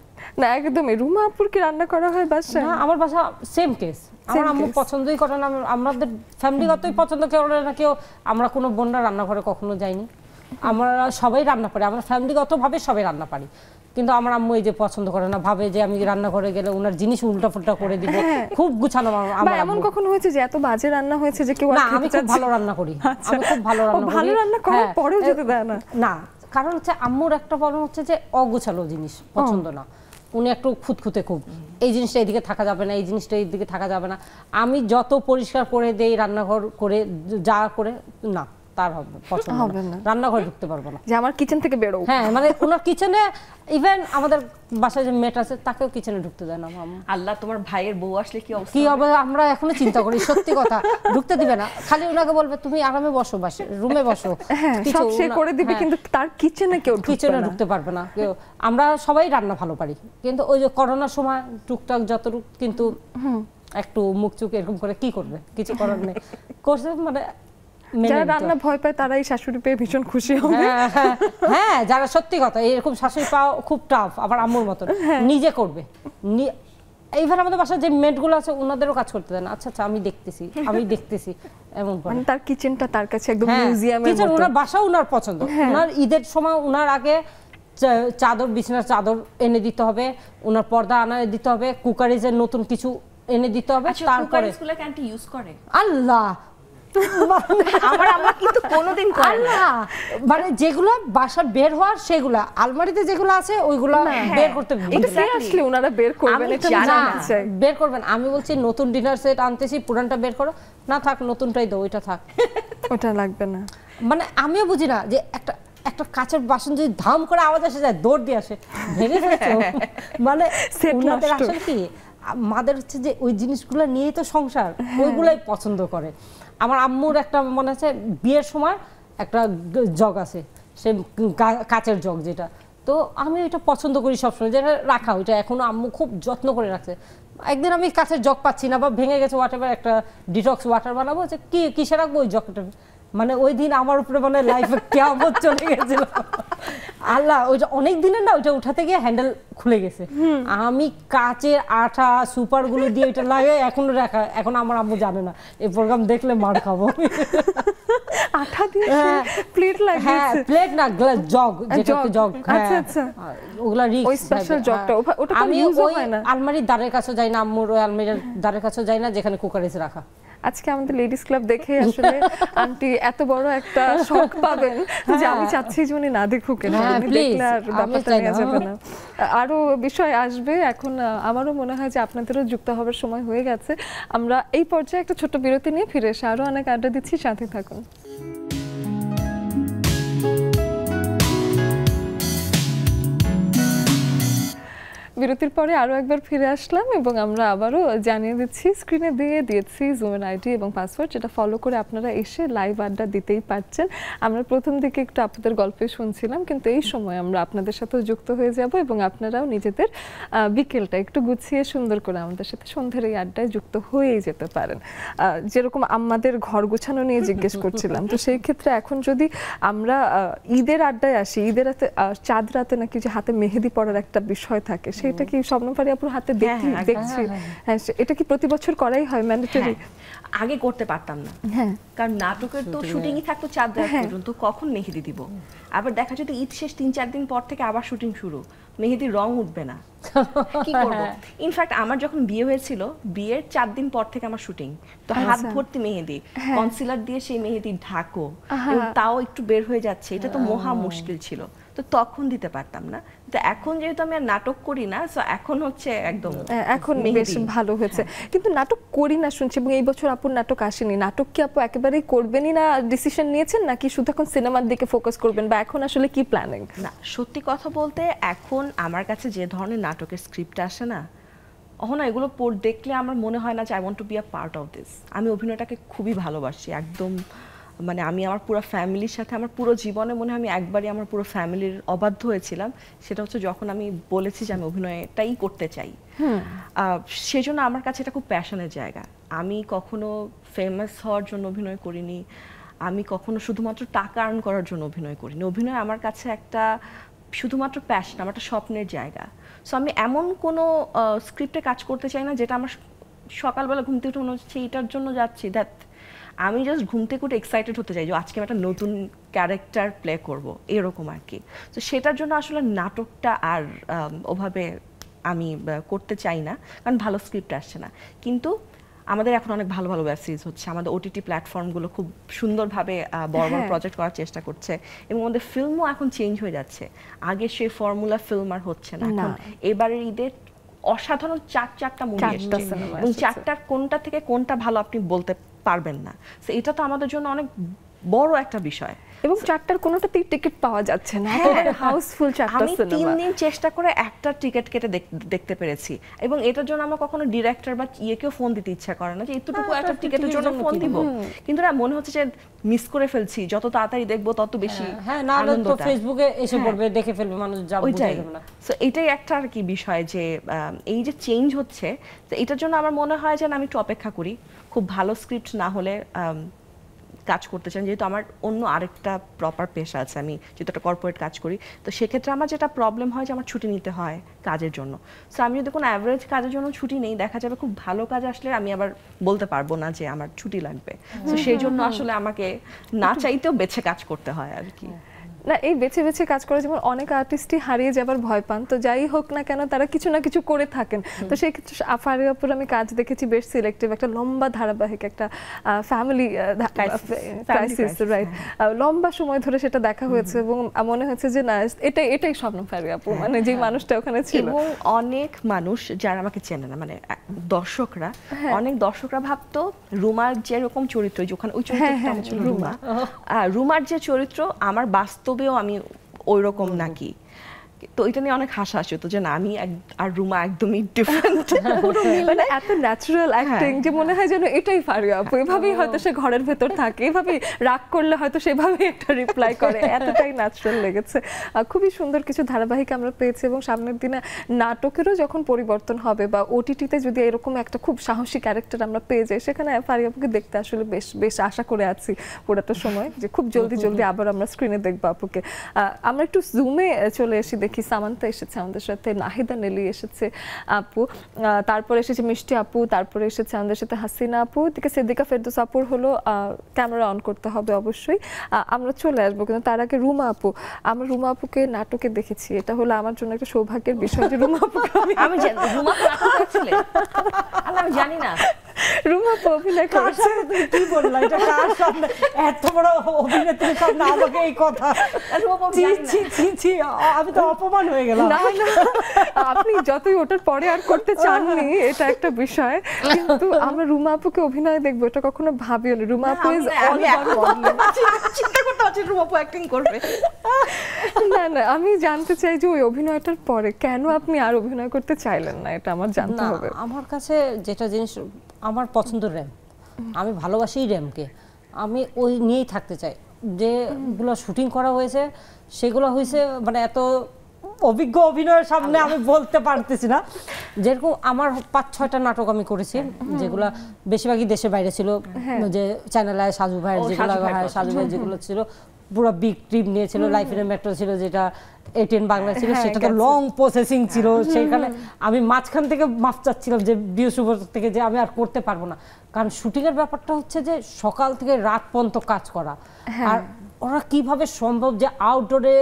[SPEAKER 1] না। একদমই। রুমা আপুর কি রান্না করা হয় বাসায়?
[SPEAKER 3] না, আমার বাসা সেম কেস। আমার আম্মু পছন্দই করে না, আমাদের ফ্যামিলিগতই পছন্দ করে না কেউ। আমরা কোনো বোনরা রান্নাঘরে কখনো যাইনি, আমরা সবাই রান্না পারি, আমরা ফ্যামিলিগতভাবে সবাই রান্না পারি, কিন্তু আমার আম্মু এই যে পছন্দ করে না, ভাবে যে আমি রান্নাঘরে গেলে ওনার জিনিস উল্টা ফুল্টা করে দিব। খুব গুছানো আমার।
[SPEAKER 1] এমন কখনো হয়েছে যে এত বাজে রান্না হয়েছে যে কেউ?
[SPEAKER 3] না, আমি খুব ভালো রান্না করি, আমি খুব ভালো রান্না করি।
[SPEAKER 1] ভালো রান্না করার পরেও যেতে দেয় না?
[SPEAKER 3] না, কারণ হচ্ছে আম্মুর একটা প্রবলেম হচ্ছে যে অগুছালো জিনিস পছন্দ না। উনি একটু খুঁতখুঁতে খুব, এই জিনিসটা এইদিকে থাকা যাবে না, এই জিনিসটা এইদিকে থাকা যাবে না। আমি যত পরিষ্কার করে দেই রান্নাঘর করে যা করে, না তার পছন্দ হবে না, রান্নাঘরে ঢুকতে পারবো না,
[SPEAKER 1] যে আমার কিচেন থেকে বেরো।
[SPEAKER 3] হ্যাঁ মানে ওনার কিচেনে, ইভেন আমাদের বাসায় যে মেট আছে তাকেও কিচেনে ঢুকতে দেয় না।
[SPEAKER 2] আল্লাহ, তোমার ভাইয়ের বউ আসলে কি অবস্থা
[SPEAKER 3] কি হবে আমরা এখনো চিন্তা করি, সত্যি কথা, ঢুকতে দিবে না, খালি ওনাকে বলবে তুমি আরামে বসো, বাসে রুমে বসো,
[SPEAKER 1] সব সে করে দিবে, কিন্তু তার কিচেনে কেউ
[SPEAKER 3] কিচেনে ঢুকতে পারবে না কেউ। আমরা সবাই রান্না ভালো পারি, কিন্তু ওই যে করোনার সময় টুকটাক যতটুক, কিন্তু একটু মুখ চুখ এরকম করে কি করবে, কিছু করার নেই, করছে মানে
[SPEAKER 1] যারা রান্না ভয় পায় তারাই শাশুড়ি পেয়ে ভীষণ খুশি হবে।
[SPEAKER 3] হ্যাঁ, যারা সত্যি কথা এরকম শাশুড়ি পাওয়া খুব টাফ, আবার আম্মুর মতন নিজে করবে। এইবার আমাদের বাসার যে মেটগুলো আছে ওনাদেরও কাজ করতে দেন, আচ্ছা আচ্ছা আমি দেখতেছি এমন
[SPEAKER 1] মানে তার কিচেনটা তার কাছে একদম মিউজিয়ামের মতো।
[SPEAKER 3] ওনার বাসা ওনার পছন্দ, ওনার ঈদের সময় ওনার আগে চাদর, বিছানার চাদর এনে দিতে হবে, ওনার পর্দা এনে দিতে হবে, কুকারিজের নতুন কিছু এনে দিতে হবে, তারপরে
[SPEAKER 2] ইউজ করে
[SPEAKER 3] আল্লাহ
[SPEAKER 2] আমার আম্মা কিন্তু কোনোদিন করে না।
[SPEAKER 3] মানে যেগুলো বাসা বের হওয়ার সেগুলা, আলমারিতে যেগুলো আছে ওইগুলা বের করতে,
[SPEAKER 1] আসলে ওনারা বের করবেন, এটা
[SPEAKER 3] বের করবেন। আমি বলছি নতুন ডিনার সেট আনতেছি, পুরানটা বের করো না, থাক নতুনটাই দাও, ওইটা থাক,
[SPEAKER 1] ওটা লাগবে না। মানে
[SPEAKER 3] আমিও বুঝি না যে একটা কাঁচের বাসন যদি ধাম করে আওয়াজ আসে যায়, দৌড় দিয়ে আসে, ভেঙে ফেলেছে, মানে ওনাদের আসলে কি মাদের হচ্ছে যে ওই জিনিসগুলো নিয়েই তো সংসার, ওইগুলাই পছন্দ করে। আমার আম্মুর একটা মনে আছে বিয়ের সময় একটা জগ আছে, সে কাচের জগ, যেটা তো আমি ওইটা পছন্দ করি সবসময়, যেটা রাখা, ওইটা এখনো আম্মু খুব যত্ন করে রাখছে। একদিন আমি কাচের জগ পাচ্ছি না বা ভেঙে গেছে, ওয়াটার একটা ডিটক্স ওয়াটার বানাবো, যে কিসে রাখবো ওই জগটা, মানে ওই দিন আমার উপরে মানে লাইফে কেমন চলে গেছিল আল্লাহ। ওইটা অনেক দিনের না, ওইটা উঠাতে গিয়ে হ্যান্ডেল খুলে গেছে, আমি কাচের আঠা সুপার গুলো দিয়ে ওইটা লাগে এখনো রাখা, এখন আমার আম্মু জানে না, এই প্রোগ্রাম দেখলে মার খাবো।
[SPEAKER 1] আঠা দিয়ে প্লেট লাগিয়েছে,
[SPEAKER 3] হ্যাঁ প্লেট না জগ, যেটা জগ,
[SPEAKER 1] আচ্ছা আচ্ছা,
[SPEAKER 3] ওগুলা রিস্ক,
[SPEAKER 1] ওই স্পেশাল জগটা ওটা তো ইউজ হয় না।
[SPEAKER 3] আলমারির দ্বারের কাছে যাই না, আম্মুর ওই আলমারির দ্বারের কাছে যাই না যেখানে কুকারিজ রাখা।
[SPEAKER 1] আজকে আমাদের লেডিস ক্লাব দেখে আসলে আন্টি এত বড় একটা শক পাবেন যে আমি চাচ্ছি যে উনি না দেখুক, দেখলে আর ব্যাপারটা নেওয়া যাবে না। আরো বিষয় আসবে, এখন আমারও মনে হয় যে আপনাদেরও যুক্ত হবার সময় হয়ে গেছে। আমরা এই পর্যায়ে একটা ছোট বিরতি নিয়ে ফিরে এসে আরো অনেক আড্ডা দিচ্ছি, সাথে থাকুন। বিরতির পরে আরও একবার ফিরে আসলাম এবং আমরা আবারও জানিয়ে দিচ্ছি, স্ক্রিনে দিয়ে দিয়েছি জুমের আইডি এবং পাসওয়ার্ড, যেটা ফলো করে আপনারা এসে লাইভ আড্ডা দিতেই পারছেন। আমরা প্রথম দিকে একটু আপনাদের গল্পে শুনছিলাম, কিন্তু এই সময় আমরা আপনাদের সাথেও যুক্ত হয়ে যাব এবং আপনারাও নিজেদের বিকেলটা একটু গুছিয়ে সুন্দর করে আমাদের সাথে সন্ধ্যের এই আড্ডায় যুক্ত হয়েই যেতে পারেন। যেরকম আমাদের ঘর গোছানো নিয়ে জিজ্ঞেস করছিলাম, তো সেই ক্ষেত্রে এখন যদি আমরা ঈদের আড্ডায় আসি, ঈদের রাতে চাঁদ রাতে নাকি যে হাতে মেহেদি পড়ার একটা বিষয় থাকে, এটা কি স্বপ্নপারি আপুর হাতে দেখছি, হ্যাঁ এটা কি প্রতি বছর করাই হয় ম্যান্ডেটরি?
[SPEAKER 2] আগে করতে পারতাম না, হ্যাঁ, কারণ নাটকের তো শুটিংই থাকতো চাঁদ রাত পর্যন্ত, কখন মেহেদি দিব? আবার দেখা যেত ঈদ শেষ 3-4 দিন পর থেকে আবার শুটিং শুরু, মেহেদির রং উঠবে না, কি করব? ইনফ্যাক্ট আমার যখন বিয়ে হয়েছিল, বিয়ের 4 দিন পর থেকে আমার শুটিং, তো হাত ভর্তি মেহেদি, কনসিলার দিয়ে সেই মেহেদি ঢাকো, তাও একটু বের হয়ে যাচ্ছে, এটা তো মহা মুশকিল ছিল, তো তখন দিতে পারতাম না। তো এখন যেহেতু আমি আর নাটক করি না, সো এখন হচ্ছে একদম,
[SPEAKER 1] এখন বেশ ভালো হয়েছে। কিন্তু নাটক করি না শুনছি, এবং এই বছর আপুর নাটক আসেনি, নাটক কি আপু একেবারেই করবেনই না ডিসিশন নিয়েছেন, নাকি শুধু এখন সিনেমার দিকে ফোকাস করবেন, বা এখন আসলে কি প্ল্যানিং?
[SPEAKER 2] না, সত্যি কথা বলতে এখন আমার কাছে যে ধরনের নাটকের স্ক্রিপ্ট আসে না, না এগুলো দেখলে আমার মনে হয় না যে I want to be a part of this. আমি অভিনয়টাকে খুবই ভালোবাসি একদম, মানে আমি আমার পুরো ফ্যামিলির সাথে, আমার পুরো জীবনে মনে হয় আমি একবারই আমার পুরো ফ্যামিলির অবাধ্য হয়েছিলাম, সেটা হচ্ছে যখন আমি বলেছি যে আমি অভিনয়টাই করতে চাই। সেই জন্য আমার কাছে এটা খুব প্যাশনের জায়গা। আমি কখনো ফেমাস হওয়ার জন্য অভিনয় করিনি, আমি কখনো শুধুমাত্র টাকা আর্ন করার জন্য অভিনয় করিনি। অভিনয় আমার কাছে একটা শুধুমাত্র প্যাশন, আমার একটা স্বপ্নের জায়গা। সো আমি এমন কোনো স্ক্রিপ্টে কাজ করতে চাই না যেটা আমার সকালবেলা ঘুম থেকে উঠে মনে হচ্ছে এটার জন্য যাচ্ছি, দ্যাট আমি জাস্ট ঘুম থেকে উঠে এক্সাইটেড হতে চাই যে আজকে আমি একটা নতুন ক্যারেক্টার প্লে করব, এরকম আর কি। তো সেটার জন্য আসলে নাটকটা আর ওভাবে আমি করতে চাই না, কারণ ভালো স্ক্রিপ্ট আসছে না। কিন্তু আমাদের এখন অনেক ভালো ভালো ওয়েব সিরিজ হচ্ছে, আমাদের ওটিটি প্ল্যাটফর্মগুলো খুব সুন্দরভাবে বড় বড় প্রজেক্ট করার চেষ্টা করছে, এবং আমাদের ফিল্মও এখন চেঞ্জ হয়ে যাচ্ছে। আগে সেই ফর্মুলা ফিল্ম আর হচ্ছে না, এখন এবারের ঈদে অসাধারণ চারটা মুভি এসেছে, এবং চারটার কোনটা থেকে কোনটা ভালো আপনি বলতে পারবেন না। তো এটা তো আমাদের জন্য অনেক বড় একটা বিষয়,
[SPEAKER 1] এবং চারটার কোনোটাতেই টিকিট পাওয়া যাচ্ছে না, হাউসফুল চারটা
[SPEAKER 2] আমি 3 দিন চেষ্টা করে একটা টিকিট কেটে দেখতে পেরেছি, এবং এটার জন্য আমার কখনো ডিরেক্টর বা ইয়েকেও ফোন দিতে ইচ্ছা করে না যে এতটুকু একটা টিকিটের জন্য ফোন দিব, কিন্তু না মনে হচ্ছে যে মিস করে ফেলছি, যত তাড়াতাড়ি দেখবো তত বেশি।
[SPEAKER 3] হ্যাঁ, না হলে তো ফেসবুকে এসে পড়বে, দেখে ফেলবে মানুষ, যা বুঝতে পারবে না।
[SPEAKER 2] সো এটাই একটা আর কি বিষয় যে এই যে চেঞ্জ হচ্ছে, তো এটার জন্য আমার মনে হয় যে আমি একটু অপেক্ষা করি, খুব ভালো স্ক্রিপ্ট না হলে কাজ করতে চান, যেহেতু আমার অন্য আরেকটা প্রপার পেশা আছে, আমি যেহেতু একটা কর্পোরেট কাজ করি, তো সেক্ষেত্রে আমার যেটা প্রবলেম হয় যে আমার ছুটি নিতে হয় কাজের জন্য। সো আমি যদি কোনো অ্যাভারেজ কাজের জন্য ছুটি নেই, দেখা যাবে খুব ভালো কাজ আসলে আমি আবার বলতে পারবো না যে আমার ছুটি লাগবে। তো সেই জন্য আসলে আমাকে না চাইতেও বেছে কাজ করতে হয় আর কি।
[SPEAKER 1] না, এই বেছে বেছে কাজ করে যেমন অনেক আর্টিস্টই হারিয়ে যাবার ভয় পান, তো যাই হোক না কেন তারা কিছু না কিছু করে থাকেন। তো সেই ক্ষেত্রে ফারিয়া আপুর আমি কাজ দেখেছি বেশ সিলেক্টিভ, একটা লম্বা ধারাবাহিক, একটা ফ্যামিলি ক্রাইসিস, রাইট, লম্বা সময় ধরে সেটা দেখা হয়েছে, এবং মনে হচ্ছে যে না এটাই স্বপ্ন ফারিয়া আপু, মানে যে মানুষটা ওখানে ছিল।
[SPEAKER 2] এবং অনেক মানুষ যারা আমাকে চেনে না, মানে দর্শকরা, অনেক দর্শকরা ভাবতো রুমার যেরকম চরিত্র, যখন ওই চরিত্রটা আমার ছিল রুমা, রুমার যে চরিত্র আমার বাস্তবেও আমি ওই রকম নাকি, তো এটা নিয়ে অনেক হাসাহাসি হতো যে না আমি আর রুমা একদমই ডিফারেন্ট,
[SPEAKER 1] মানে এত ন্যাচারাল অ্যাক্টিং যে মনে হয় যেন এটাই ফারিয়া আপু, এভাবেই হয়তো সে ঘরের ভেতর থাকে, এভাবেই রাগ করলে হয়তো সেভাবেই একটা রিপ্লাই করে, এতটাই ন্যাচারাল লেগেছে। খুবই সুন্দর কিছু ধারাবাহিক আমরা পেয়েছি, এবং সামনের দিনে নাটকেরও যখন পরিবর্তন হবে বা ওটিটিতে যদি এরকম একটা খুব সাহসী ক্যারেক্টার আমরা পেয়ে যাই, সেখানে ফারিয়া আপুকে দেখতে আসলে বেশ আশা করে আছি পুরোটা সময় যে খুব জলদি আবার আমরা স্ক্রিনে দেখবো আপুকে। আমরা একটু জুমে চলে এসে দেখি, সামান্তা এসেছে আমাদের সাথে, নাহিদা নেলি এসেছে আপু, তারপরে এসেছে মিষ্টি আপু, তারপরে এসেছে আমাদের সাথে হাসিনা আপু, দিকে সিদ্দিকা ফেরদৌস আপুর হলো ক্যামেরা অন করতে হবে অবশ্যই, আমরা চলে আসবো। কিন্তু তার আগে রুমা আপু, আমরা রুমা আপুকে নাটকে দেখেছি, এটা হলো আমার জন্য একটা সৌভাগ্যের বিষয় যে রুমা আপুকে আমি
[SPEAKER 2] জানি না
[SPEAKER 1] রুমা আপু অভিনয় করছে।
[SPEAKER 3] তুমি কি বললা, এটা কার সামনে এত বড় অভিনেত্রীর সামনে আমাকে এই কথা, আমি তো অপমান হয়ে গেলাম।
[SPEAKER 1] না আপনি যতই ওটার পরে আর করতে চাননি, এটা একটা বিষয়, কিন্তু আমরা রুমা আপুকে অভিনয় দেখবো এটা কখনো ভাবিও না। রুমা আপু ইজ অল অ্যাবাউট
[SPEAKER 2] চিন্তা করতে পারছি রুমা আপু অ্যাক্টিং করবে।
[SPEAKER 1] না আমি জানতে চাই যে ওই অভিনয়টার পরে কেন আপনি আর অভিনয় করতে চাইলেন না, এটা আমার জানতে হবে।
[SPEAKER 3] আমার কাছে যেটা জিনিস আমার পছন্দের র্যাম, আমি ভালোবাসি র্যামকে, আমি ওই নিয়েই থাকতে চাই। যেগুলো শুটিং করা হয়েছে সেগুলো হয়েছে মানে এত অভিজ্ঞ অভিনয়ের সামনে আমি বলতে পারতেছি না। যেরকম আমার 5-6টা নাটক আমি করেছি, যেগুলো বেশিরভাগই দেশের বাইরে ছিল, যে চ্যানেল আয় সাজু ভাইয়ের যেগুলো, সাজু ভাই যেগুলো ছিল পুরো বিগ টিম নিয়েছিল, লাইফ ইন মেট্রো ছিল যেটা ATN বাংলা ছিল, সেটা তো লং প্রসেসিং ছিল, সেখানে আমি মাঝখান থেকে মাফ চাচ্ছিলাম যে বিউসুবর থেকে যে আমি আর করতে পারবো না, কারণ শুটিং এর ব্যাপারটা হচ্ছে যে সকাল থেকে রাত পর্যন্ত কাজ করা, আর ওরা কিভাবে সম্ভব যে আউটডোরে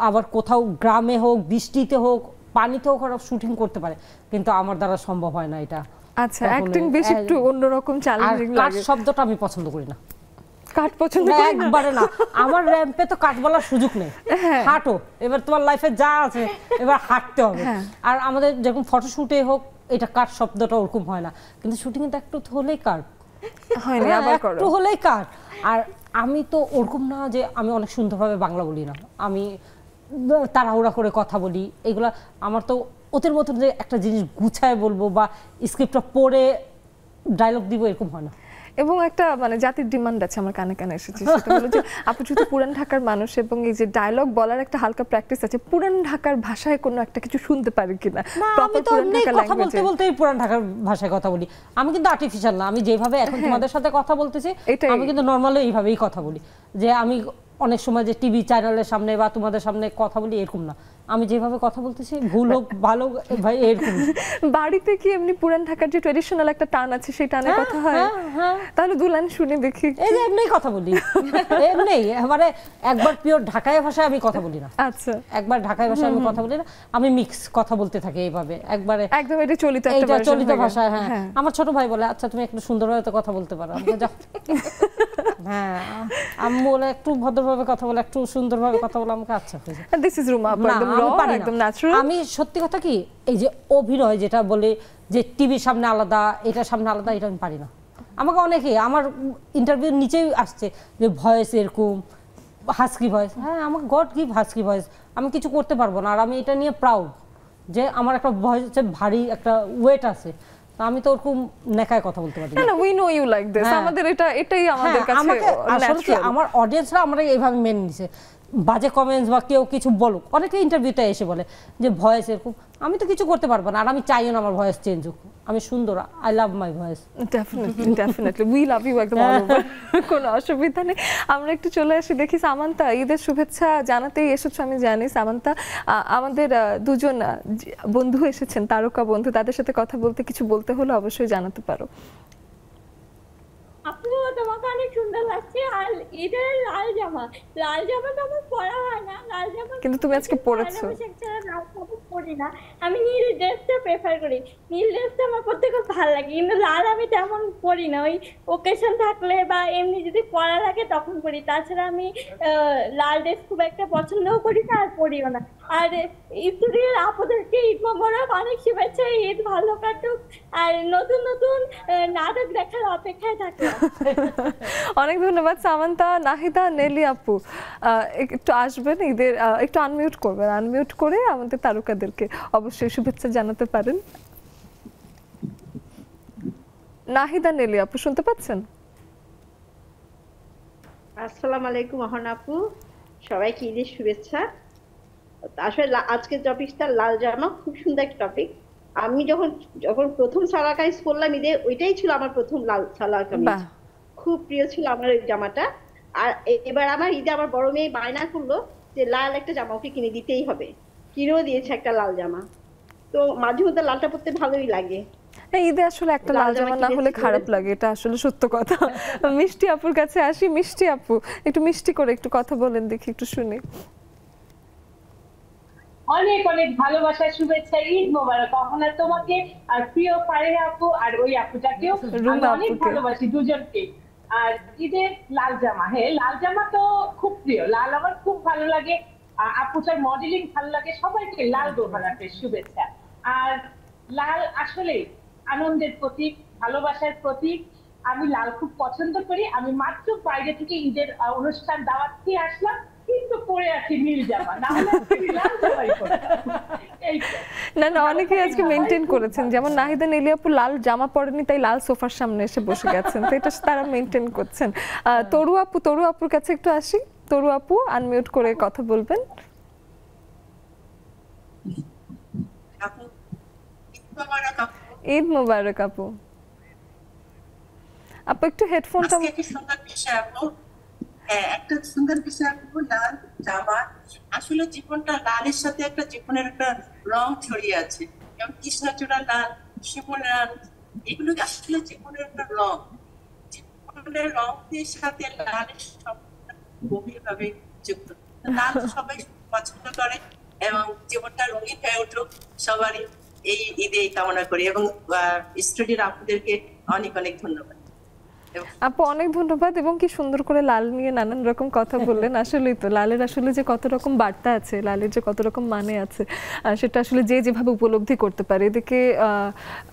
[SPEAKER 3] আবার কোথাও গ্রামে হোক, বৃষ্টিতে হোক, পানিতে হোক ওরা শুটিং করতে পারে, কিন্তু আমার দ্বারা সম্ভব হয় না এটা।
[SPEAKER 1] আচ্ছা, অ্যাক্টিং বেশ একটু অন্যরকম চ্যালেঞ্জিং লাগে।
[SPEAKER 3] শব্দটা আমি পছন্দ করি না,
[SPEAKER 1] কাট পছন্দ করি না
[SPEAKER 3] একবারে না। আমার র‍্যাম্পে তো কাট বলার সুযোগ নেই, হাঁটো, এবার তোমার লাইফে যা আছে এবার হাঁটতে হবে। আর আমাদের যেরকম ফটোশুটে হোক এটা কাট শব্দটা ওরকম হয় না, কিন্তু শুটিং এ একটু হলেই কাট হয় না, আবার একটু হলেই কাট। আর আমি তো ওরকম না যে আমি অনেক সুন্দরভাবে বাংলা বলি না, আমি তাড়াহুড়া করে কথা বলি, এগুলা আমার তো ওদের মতন যে একটা জিনিস গুছায় বলবো বা স্ক্রিপ্টটা পড়ে ডায়লগ দিব এরকম হয় না।
[SPEAKER 1] এবং একটা মানে জাতির ডিমান্ড আছে আমার কানে কানে এসেছে, সেটা হলো যে আপু যেহেতু পুরান ঢাকার মানুষ, এবং এই যে ডায়লগ বলার একটা হালকা প্র্যাকটিস আছে, পুরান ঢাকার ভাষায় কোনো একটা কিছু শুনতে পারি কিনা।
[SPEAKER 3] আমি তো কথা বলতে বলতে পুরান ঢাকার ভাষায় কথা বলি, আমি কিন্তু আর্টিফিশিয়াল না, আমি যেভাবে এখন তোমাদের সাথে কথা বলতেছি আমি কিন্তু নরমালি এইভাবেই কথা বলি, যে আমি অনেক সময় যে টিভি চ্যানেলের সামনে বা তোমাদের সামনে কথা বলি এরকম না, আমি যেভাবে কথা বলতেছি ভুল হোক ভালো ভাই এরকম।
[SPEAKER 1] বাড়িতে কি এমনি পুরান ঢাকার যে ট্র্যাডিশনাল একটা টান আছে সেই টানে কথা হয়? তাহলে দুলান শুনে দেখি।
[SPEAKER 3] এই যে এমনি কথা বলি, এমনি মানে একবার পিওর ঢাকায় ভাষায় আমি কথা বলি না।
[SPEAKER 1] আচ্ছা,
[SPEAKER 3] একবার ঢাকায় ভাষায় আমি কথা বলি না, আমি মিক্স কথা বলতে থাকি এইভাবে একবারে
[SPEAKER 1] একদম এটা চলিত একটা
[SPEAKER 3] এটা
[SPEAKER 1] ভাষা
[SPEAKER 3] চলিত ভাষা। হ্যাঁ, আমার ছোট ভাই বলে আচ্ছা তুমি একটু সুন্দরভাবে তো কথা বলতে পারো, আমি যাও। হ্যাঁ, আম্মু বলে একটু ভদ্রভাবে কথা বলে, একটু সুন্দরভাবে কথা বলে, আমাকে আচ্ছা
[SPEAKER 1] দিস ইজ রুমা একদম র একদম ন্যাচারাল।
[SPEAKER 3] আমি সত্যি কথা কি এই যে অভিনয় যেটা বলে যে টিভির সামনে আলাদা এটার সামনে আলাদা, এটা আমি পারি না। আমাকে অনেকে আমার ইন্টারভিউর নিচেই আসছে যে ভয়েস এরকম হাস্কি ভয়েস। হ্যাঁ, আমাকে গড গিভ হাস্কি ভয়েস, আমি কিছু করতে পারবো না। আর আমি এটা নিয়ে প্রাউড যে আমার একটা ভয়েস হচ্ছে ভারী একটা ওয়েট আছে, আমি তো ওরকম নেকায় কথা বলতে পারি
[SPEAKER 1] না। We know you like this, আমাদের এটাই আমাদের কাছে
[SPEAKER 3] আসলে আমার অডিয়েন্সরা আমরা এইভাবে মেনে নিছে। বাজে কমেন্টস বা কেউ কিছু বলুক, অনেকে ইন্টারভিউতে এসে বলে যে ভয়েস এরকম, আমি তো কিছু করতে পারবো না। আর আমি চাইও না আমার ভয়েস চেঞ্জ হোক, আমি সুন্দর, I love my voice.
[SPEAKER 1] Definitely we love you একদম অল ওভার, কোনো অসুবিধা নেই। আমরা একটু চলে আসি, দেখি সামান্তা ঈদের শুভেচ্ছা জানাতেই এসেছো আমি জানি। সামান্তা, আমাদের দুজন বন্ধু এসেছেন, তারকা বন্ধু, তাদের সাথে কথা বলতে কিছু বলতে হলে অবশ্যই জানাতে পারো।
[SPEAKER 4] আপু তোমাকে অনেক সুন্দর লাগছে। আর ঈদের লাল জামা তো আমার পরা হয় না, লাল জামা
[SPEAKER 1] কিন্তু তুমি আজকে পরেছো।
[SPEAKER 4] পরি না, আমি নীল ড্রেসটা প্রেফার করি। নীল ড্রেসটা আমার পরতে খুব ভালো লাগে, কিন্তু লাল আমি তেমন পরি না। ওই ওকেশন থাকলে বা এমনি যদি পরা লাগে তখন পরি, তাছাড়া আমি লাল ড্রেস খুব একটা পছন্দও করি না আর পরিও না। আর স্টুডিওর আপুদেরকে ঈদ মোবারক, অনেক শুভেচ্ছা, ঈদ ভালো কাটুক, আর নতুন নতুন নাটক দেখার অপেক্ষায় থাকলাম।
[SPEAKER 1] অনেক ধন্যবাদ সামান্তা। নাহিদা, নেলি আপু একটু আসবেন ঈদের, একটু আনমিউট করবেন, আনমিউট করে আমাদের তারকাদেরকে অবশ্যই শুভেচ্ছা জানাতে পারেন। নাহিদা, নেলি আপু শুনতে পাচ্ছেন?
[SPEAKER 5] আসসালামু আলাইকুম অহন আপু, সবাইকে ঈদের শুভেচ্ছা। আসলে আজকের টপিকটা লাল জামা, খুব সুন্দর একটা টপিক। আমি যখন প্রথম সালোয়ার কামিজ পরলাম ঈদে, ওইটাই ছিল আমার প্রথম লাল সালোয়ার কামিজ, খুব প্রিয় ছিল আমার ওই জামাটা। আর এবার আমার ঈদে আমার বড় মেয়ে বায়না করলো যে লাল একটা জামা ওকে কিনে দিতেই হবে, কিনেও দিয়েছে একটা লাল জামা। তো মাঝে মধ্যে লালটা পরতে ভালোই লাগে।
[SPEAKER 1] ঈদে আসলে একটা লাল জামা না হলে খারাপ লাগে, এটা আসলে সত্য কথা। মিষ্টি আপুর কাছে আসি। মিষ্টি আপু, একটু মিষ্টি করে একটু কথা বলেন, দেখি একটু শুনি।
[SPEAKER 6] অনেক অনেক ভালোবাসার শুভেচ্ছা, ঈদ মোবারক অহনা তোমাকে আর প্রিয় ফারিহা আপু আর ওই আপুটাকেও অনেক ভালোবাসি দুজনকে। আর ঈদের লাল জামা, হ্যাঁ লাল জামা তো খুব প্রিয়, লাল আমার খুব ভালো লাগে, আপুটার মডেলিং ভালো লাগে, সবাইকে লাল মোবারকের শুভেচ্ছা। আর লাল আসলে আনন্দের প্রতীক, ভালোবাসার প্রতীক। আমি লাল খুব পছন্দ করি। আমি মাত্র বাইরে থেকে ঈদের অনুষ্ঠান দাওয়াত খেয়ে আসলাম, কিন্তু পরে আছি নীল জামা, না হলে লাল জামাই পরতাম।
[SPEAKER 1] না না, অনেকে আজকে মেইনটেইন করেছেন, যেমন নাহিদা, নেলি আপু লাল জামা পরেনি তাই লাল সোফার সামনে এসে বসে গেছেন, তো এটা তারা মেইনটেইন করছেন। তরু আপুর কাছে একটু আসি। তরু আপু, আনমিউট করে কথা বলবেন। ঈদ মোবারক আপু। আপু একটু হেডফোনটা,
[SPEAKER 7] একটা সুন্দর বিষয় লাল জামা। আসলে জীবনটা লালের সাথে একটা জীবনের একটা রং ছড়িয়ে আছে, যেমন কৃষ্ণচূড়া লাল, শিমুল লাল, এগুলো আসলে জীবনের একটা রং। জীবনের রঙের সাথে লালের সম্পর্ক গভীর ভাবে যুক্ত। লাল সবাই পছন্দ করে এবং জীবনটা রঙিন হয়ে উঠুক সবারই, এই ঈদে কামনা করি। এবং স্টুডিওর আপুদেরকে অনেক অনেক ধন্যবাদ।
[SPEAKER 1] আপু অনেক ধন্যবাদ, এবং কি সুন্দর করে লাল নিয়ে নানান রকম কথা বললেন। আসলেই তো লালের আসলে যে কত রকম বার্তা আছে, লালের যে কত রকম মানে আছে, সেটা আসলে যে যেভাবে উপলব্ধি করতে পারে। এদিকে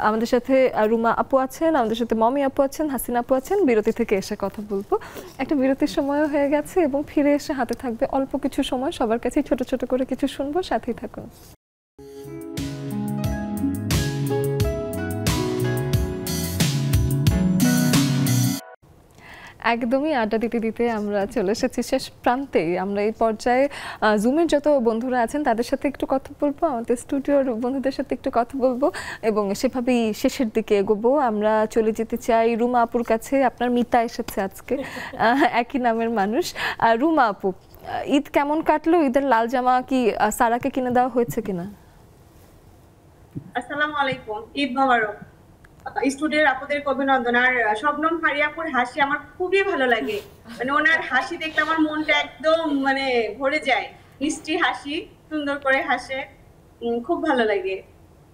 [SPEAKER 1] আমাদের সাথে রুমা আপু আছেন, আমাদের সাথে মমি আপু আছেন, হাসিনা আপু আছেন। বিরতি থেকে এসে কথা বলবো। একটা বিরতির সময়ও হয়ে গেছে এবং ফিরে এসে হাতে থাকবে অল্প কিছু সময়, সবার কাছেই ছোট ছোট করে কিছু শুনবো, সাথেই থাকুন। একদমই আড্ডা দিতে দিতে আমরা চলে এসেছি শেষ প্রান্তে। আমরা এই পর্যায়ে জুমের যত বন্ধুরা আছেন তাদের সাথে একটু কথা বলবো, আমাদের স্টুডিওর বন্ধুদের সাথে একটু কথা বলবো এবং সেভাবেই শেষের দিকে এগোবো। আমরা চলে যেতে চাই রুমা আপুর কাছে। আপনার মিতা এসেছে আজকে, একই নামের মানুষ। রুমা আপু, ঈদ কেমন কাটলো? ঈদের লাল জামা কি সারাকে কিনে দেওয়া হয়েছে কিনা?
[SPEAKER 8] আসসালামু আলাইকুম, ঈদ মোবারক। স্টুডিওর আপুদের অভিনন্দন। আর শবনম ফারিয়াপুর হাসি আমার খুবই ভালো লাগে, মানে ওনার হাসি দেখলে আমার মনটা একদম মানে ভরে যায়। মিষ্টি হাসি, সুন্দর করে হাসে, খুব ভালো লাগে।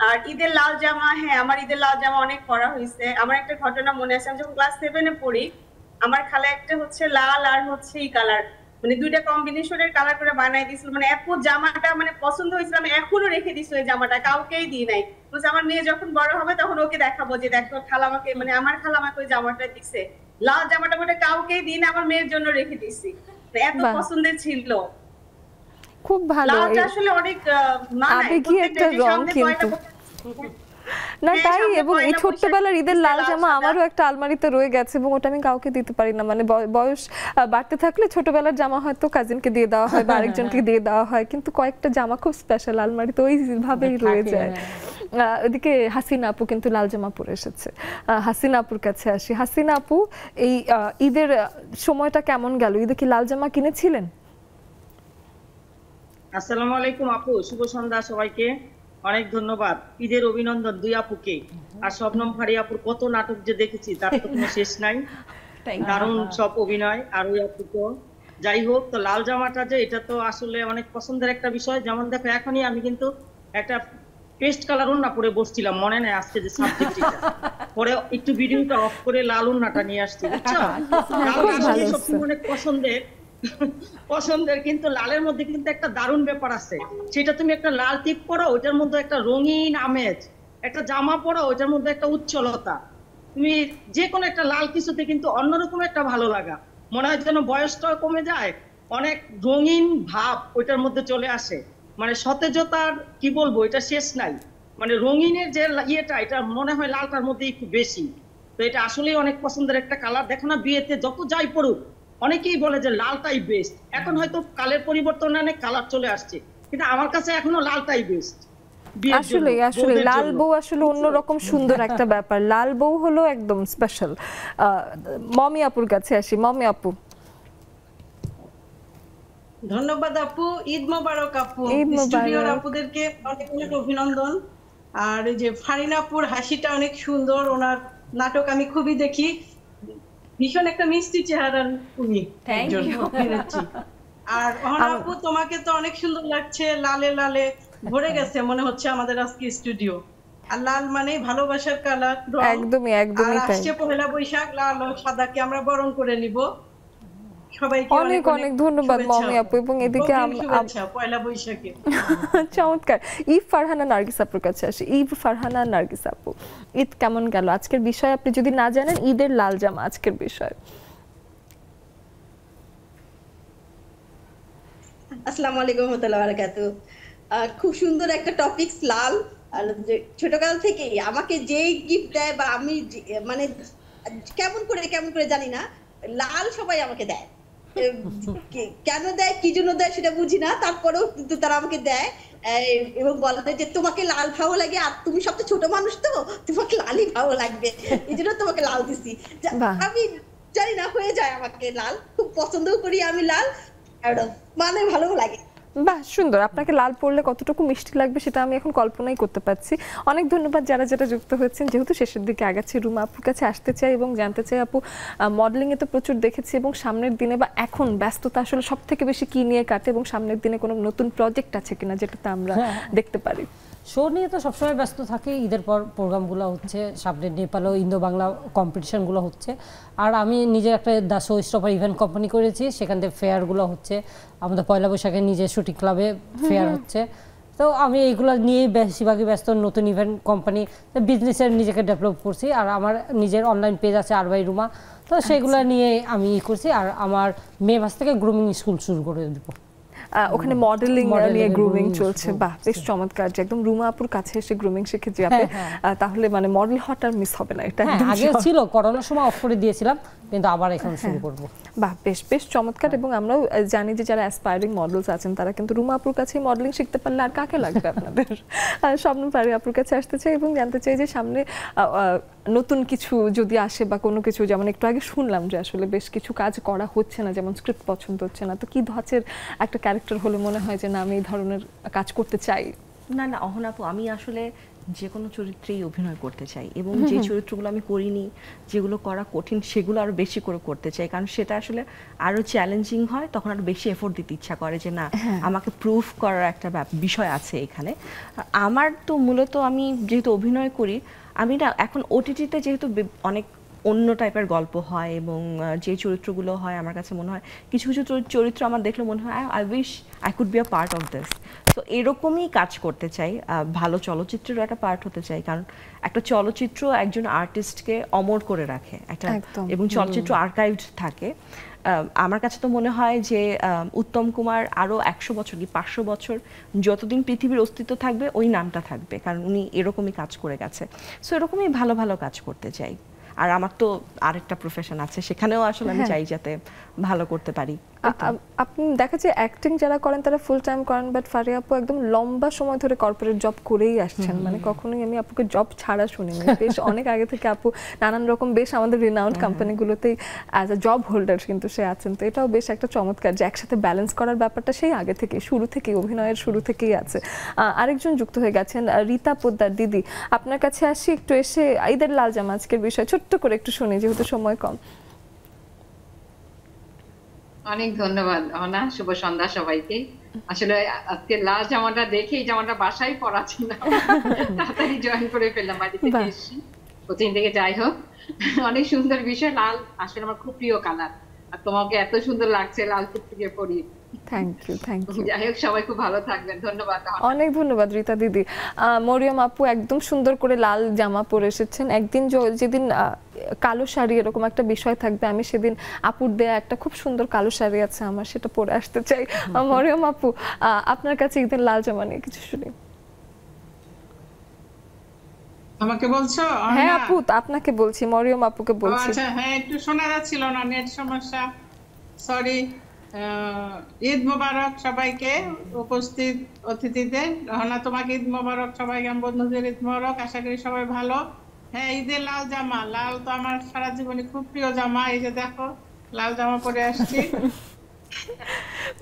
[SPEAKER 8] আর ঈদের লাল জামা, হ্যাঁ আমার ঈদের লাল জামা অনেক পরা হয়েছে। আমার একটা ঘটনা মনে আছে, আমি যখন ক্লাস 7-এ পড়ি, আমার খালা একটা হচ্ছে লাল আর হচ্ছে এই কালার, মানে দুইটা কম্বিনেশনের কালার করে বানাই দিয়েছিল। মানে এত জামাটা মানে পছন্দ হয়েছিল, আমি এখনো রেখে দিছি ওই জামাটা, কাউকেই দিই নাই। বলছে আমার মেয়ে যখন বড় হবে তখন ওকে দেখাবো যে দেখো খালা আমাকে, মানে আমার খালা আমাকে ওই জামাটা দিছে, লাল জামাটা মানে কাউকেই দিই না, আমার মেয়ের জন্য রেখে দিছি। এত পছন্দের ছিল,
[SPEAKER 1] খুব ভালো।
[SPEAKER 8] লালটা আসলে অনেক
[SPEAKER 1] আবেগী একটা রং কিন্তু না তাই। এবং এই ছোট্টবেলার ঈদের লাল জামা আমারও একটা আলমারিতে রয়ে গেছে এবং ওটা আমি কাউকে দিতে পারি না। মানে বয়স বাড়তে থাকলে ছোটবেলার জামা হয়তো কাজিনকে দিয়ে দেওয়া হয় বা আরেকজনকে দিয়ে দেওয়া হয়, কিন্তু কয়েকটা জামা খুব স্পেশাল, আলমারিতে ওইভাবেই রয়ে যায়। ওদিকে হাসিনা আপু কিন্তু লাল জামা পরে এসেছে। হাসিনা আপুর কাছে আসি। হাসিনা আপু, এই ঈদের সময়টা কেমন গেল? ঈদে কি লাল জামা কিনেছিলেন?
[SPEAKER 9] আসসালামু আলাইকুম আপু, শুভ সন্ধ্যা সবাইকে। অনেক ধন্যবাদ, ঈদের অভিনন্দন দুই আপুকে। আর শবনম ফারিয়াপুর কত নাটক যে দেখেছি তার তো কোনো শেষ নাই, দারুণ সব অভিনয়। আর ওই আপু তো যাই হোক, তো লাল জামাটা যে এটা তো আসলে অনেক পছন্দের একটা বিষয়। যেমন দেখো এখনই আমি কিন্তু একটা পেস্ট কালার ওড়না পরে বসছিলাম, মনে নাই আজকে যে সাবজেক্ট এটা, পরে একটু ভিডিওটা অফ করে লাল ওড়নাটা নিয়ে আসছি, বুঝছো? সবসময় অনেক পছন্দের, কিন্তু লালের মধ্যে কিন্তু একটা দারুণ ব্যাপার আছে। সেটা তুমি একটা লাল টিপ পরো, ওইটার মধ্যে একটা রঙিন আমেজ, একটা জামা পরো, ওইটার মধ্যে একটা উজ্জ্বলতা। তুমি যে কোনো একটা লাল কিছুতে কিন্তু অন্যরকম একটা ভালো লাগা, মনে হয় যেন বয়সটাও কমে যায়, অনেক রঙিন ভাব ওইটার মধ্যে চলে আসে। মানে সতেজতার কি বলবো, এটা শেষ নাই। মানে রঙিনের যে ইয়েটা, এটা মনে হয় লালটার মধ্যে একটু বেশি। তো এটা আসলেই অনেক পছন্দের একটা কালার। দেখো না বিয়েতে যত যাই পড়ুক অনেকেই বলে যে লালটাই বেস্ট। এখন হয়তো কালের পরিবর্তনে অনেক কালার চলে আসছে, কিন্তু আমার কাছে এখনো লালটাই বেস্ট।
[SPEAKER 1] আসলে আসলে লাল বউ আসলে অন্যরকম সুন্দর একটা ব্যাপার। লাল বউ হলো একদম স্পেশাল। মমি আপুর কাছে আসি। মমি আপু,
[SPEAKER 10] ধন্যবাদ আপু, ঈদ মোবারক আপু। স্টুডিওর আপুদেরকে অনেক অনেক অভিনন্দন। আর এই যে ফারিনাপুর হাসিটা অনেক সুন্দর, ওনার নাটক আমি খুবই দেখি, ভীষণ একটা মিষ্টি চেহারার উনি। আর অহনা আপু তোমাকে তো অনেক সুন্দর লাগছে, লালে লালে ভরে গেছে মনে হচ্ছে আমাদের আজকে স্টুডিও। আর লাল মানে ভালোবাসার কালার,
[SPEAKER 1] একদমই একদমই তাই।
[SPEAKER 10] আসছে পহেলা বৈশাখ, লাল ও সাদাকে আমরা বরণ করে নিব। সবাইকে
[SPEAKER 1] অনেক অনেক ধন্যবাদ মমি আপু। এবং এদিকে
[SPEAKER 10] পয়লা বৈশাখে
[SPEAKER 1] চমৎকার। ঈদ ফারহানা নার্গিস আপুর কাছে আসি। ঈদ ফারহানা নার্গিস আপু, ঈদ কেমন গেল? আজকের বিষয় আপনি যদি না জানেন, ঈদের লাল জামা আজকের বিষয়।
[SPEAKER 5] আসসালামু আলাইকুম ওয়া রাহমাতুল্লাহি ওয়া বারাকাতুহু। খুব সুন্দর একটা টপিকস লাল। আর ছোটকাল থেকেই আমাকে যেই গিফট দেয় বা আমি মানে কেমন করে জানি না, লাল সবাই আমাকে দেয়। কেন দেয়, কি জন্য দেয় সেটা বুঝি না, তারপরেও কিন্তু তারা আমাকে দেয় এবং বলে যে তোমাকে লাল ভালো লাগে, আর তুমি সবচেয়ে ছোট মানুষ তো তোমাকে লালই ভালো লাগবে, এই জন্য তোমাকে লাল দিছি। আমি জানি না, হয়ে যায় আমাকে লাল, খুব পছন্দও করি আমি লাল, আর মানে ভালো লাগে।
[SPEAKER 1] বাহ, সুন্দর। আপনাকে লাল পরলে কতটুকু মিষ্টি লাগবে সেটা আমি এখন কল্পনাই করতে পারছি। অনেক ধন্যবাদ যারা যুক্ত হয়েছেন। যেহেতু শেষের দিকে আগাচ্ছি, রুমা আপুর কাছে আসতে চাই এবং জানতে চাই আপু, মডেলিং এ তো প্রচুর দেখেছি এবং সামনের দিনে বা এখন ব্যস্ততা আসলে সব থেকে বেশি কি নিয়ে কাটে এবং সামনের দিনে কোনো নতুন প্রজেক্ট আছে কিনা যেটাতে আমরা দেখতে পারি?
[SPEAKER 3] শো নিয়ে তো সবসময় ব্যস্ত থাকে। ঈদের পর প্রোগ্রামগুলো হচ্ছে, সামনে নেপালও ইন্দো বাংলা কম্পিটিশনগুলো হচ্ছে। আর আমি নিজে একটা the show stopper event company করেছি, সেখান থেকে ফেয়ারগুলো হচ্ছে। আমাদের পয়লা বৈশাখে নিজের শুটিং ক্লাবে ফেয়ার হচ্ছে। তো আমি এইগুলো নিয়েই বেশিরভাগই ব্যস্ত। নতুন ইভেন্ট কোম্পানি, বিজনেসের নিজেকে ডেভেলপ করছি। আর আমার নিজের অনলাইন পেজ আছে আর বাই রুমা, তো সেগুলো নিয়ে আমি করছি। আর আমার মে মাস থেকে গ্রুমিং স্কুল শুরু করে দেবো।
[SPEAKER 1] ওখানে মডেলিং নিয়ে গ্রুমিং চলছে। বাহ, বেশ চমৎকার, যে একদম রুমা আপুর কাছে এসে গ্রুমিং শিখে যাবে, তাহলে মানে মডেল হওয়াটা মিস হবে না। এটা
[SPEAKER 3] আগে ছিল, করোনার সময় অফ করে দিয়েছিলাম, কিন্তু আবার এখন শুরু করব।
[SPEAKER 1] বাহ, বেশ বেশ চমৎকার। এবং আমরাও জানি যে যারা অ্যাসপায়ারিং মডেলস আছেন তারা কিন্তু রুমা আপুর কাছে মডেলিং শিখতে পারলে আর কাকে লাগবে আপনাদের। স্বপ্ন ফারিয়া আপুর কাছে আসতে চাই এবং জানতে চাই যে সামনে নতুন কিছু যদি আসে বা কোনো কিছু, যেমন একটু আগে শুনলাম যে আসলে বেশ কিছু কাজ করা হচ্ছে না, যেমন স্ক্রিপ্ট পছন্দ হচ্ছে না, তো কি ধাঁচের একটা ক্যারেক্টার হলে মনে হয় যে না আমি এই ধরনের কাজ করতে চাই?
[SPEAKER 2] না না অহনা আপু, আমি আসলে যে কোনো চরিত্রেই অভিনয় করতে চাই এবং যে চরিত্রগুলো আমি করিনি, যেগুলো করা কঠিন, সেগুলো আরো বেশি করে করতে চাই, কারণ সেটা আসলে আরো চ্যালেঞ্জিং হয়, তখন আরো বেশি এফোর্ট দিতে ইচ্ছা করে যে না আমাকে প্রুফ করার একটা বিষয় আছে এখানে। আমার তো মূলত আমি যেহেতু অভিনয় করি, আমি না এখন ওটিটিতে যেহেতু অনেক অন্য টাইপের গল্প হয় এবং যে চরিত্রগুলো হয় আমার কাছে মনে হয় কিছু কিছু চরিত্র আমার দেখলে মনে হয় I wish I could be a part of this. তো এরকমই কাজ করতে চাই, ভালো চলচ্চিত্রেরও একটা পার্ট হতে চাই, কারণ একটা চলচ্চিত্র একজন আর্টিস্টকে অমর করে রাখে একটা, এবং চলচ্চিত্র আর্কাইভড থাকে। আমার কাছে তো মনে হয় যে উত্তম কুমার আরও 100 বছর কি 500 বছর যতদিন পৃথিবীর অস্তিত্ব থাকবে ওই নামটা থাকবে, কারণ উনি এরকমই কাজ করে গেছে। সো এরকমই ভালো ভালো কাজ করতে চাই। আর আমার তো আরেকটা প্রফেশন আছে, সেখানেও আসলে আমি চাই যাতে ভালো করতে পারি।
[SPEAKER 1] আপনি দেখা যায় অ্যাক্টিং যারা করেন তারা ফুল টাইম করেন, বাট ফারিয়া আপু একদম লম্বা সময় ধরে কর্পোরেট জব করেই আসছেন, মানে কখনোই আমি আপুকে জব ছাড়া শুনিনি। বেশ অনেক আগে থেকে আপু নানান রকম বেশ আমাদের রিনাউন্ড কোম্পানিগুলোতেই অ্যাজ আ জব হোল্ডার কিন্তু সে আছেন। তো এটাও বেশ একটা চমৎকার যে একসাথে ব্যালেন্স করার ব্যাপারটা সেই আগে থেকে, শুরু থেকেই, অভিনয়ের শুরু থেকেই আছে। আরেকজন যুক্ত হয়ে গেছেন, রীতা পোদ্দার দিদি, আপনার কাছে আসি একটু। এসে ঈদের লাল জামা আজকের বিষয় ছোট্ট করে একটু শুনি, যেহেতু সময় কম।
[SPEAKER 11] অনেক ধন্যবাদ অনা, শুভ সন্ধ্যা সবাইকে। আসলে আজকে লাল জামাটা দেখে এই জামাটা বাসায় পরা ছিল, তাড়াতাড়ি জয়েন করে ফেললাম, বাড়ি থেকে এসেছি কোচিং থেকে। যাই হোক, অনেক সুন্দর বিষয়। লাল আসলে আমার খুব প্রিয় কালার, আর তোমাকে এত সুন্দর লাগছে লাল থেকে পরি।
[SPEAKER 1] Thank you, thank you.
[SPEAKER 11] যাই হোক, সবাই খুব ভালো থাকবেন, ধন্যবাদ।
[SPEAKER 1] অনেক ধন্যবাদ রীতা দিদি। মরিয়ম আপু একদম সুন্দর করে লাল জামা পরে এসেছেন। একদিন যেদিন কালো শাড়ি এরকম একটা বিষয় থাকবে, আমি সেদিন আপুর দেয়া একটা খুব সুন্দর কালো শাড়ি আছে আমার, সেটা পরে আসতে চাই। মরিয়ম আপু, আপনার কাছে ঈদের লাল জামা নিয়ে কিছু শুনি।
[SPEAKER 12] আমাকে বলছো?
[SPEAKER 1] হ্যাঁ আপু, আপনাকে বলছি, মরিয়ম আপুকে বলছি।
[SPEAKER 12] আচ্ছা, হ্যাঁ একটু শোনা যাচ্ছিল না, নেট সমস্যা, সরি। ঈদ মোবারক সবাইকে, উপস্থিত অতিথিদের। রহনা, তোমাকে ঈদ মোবারক, সবাইকে বন্ধুদের ঈদ মোবারক। আশা করি সবাই ভালো। হ্যাঁ, ঈদের লাল জামা, লাল তো আমার সারা জীবনে খুব প্রিয় জামা। এই যে দেখো লাল জামা পরে আসছি।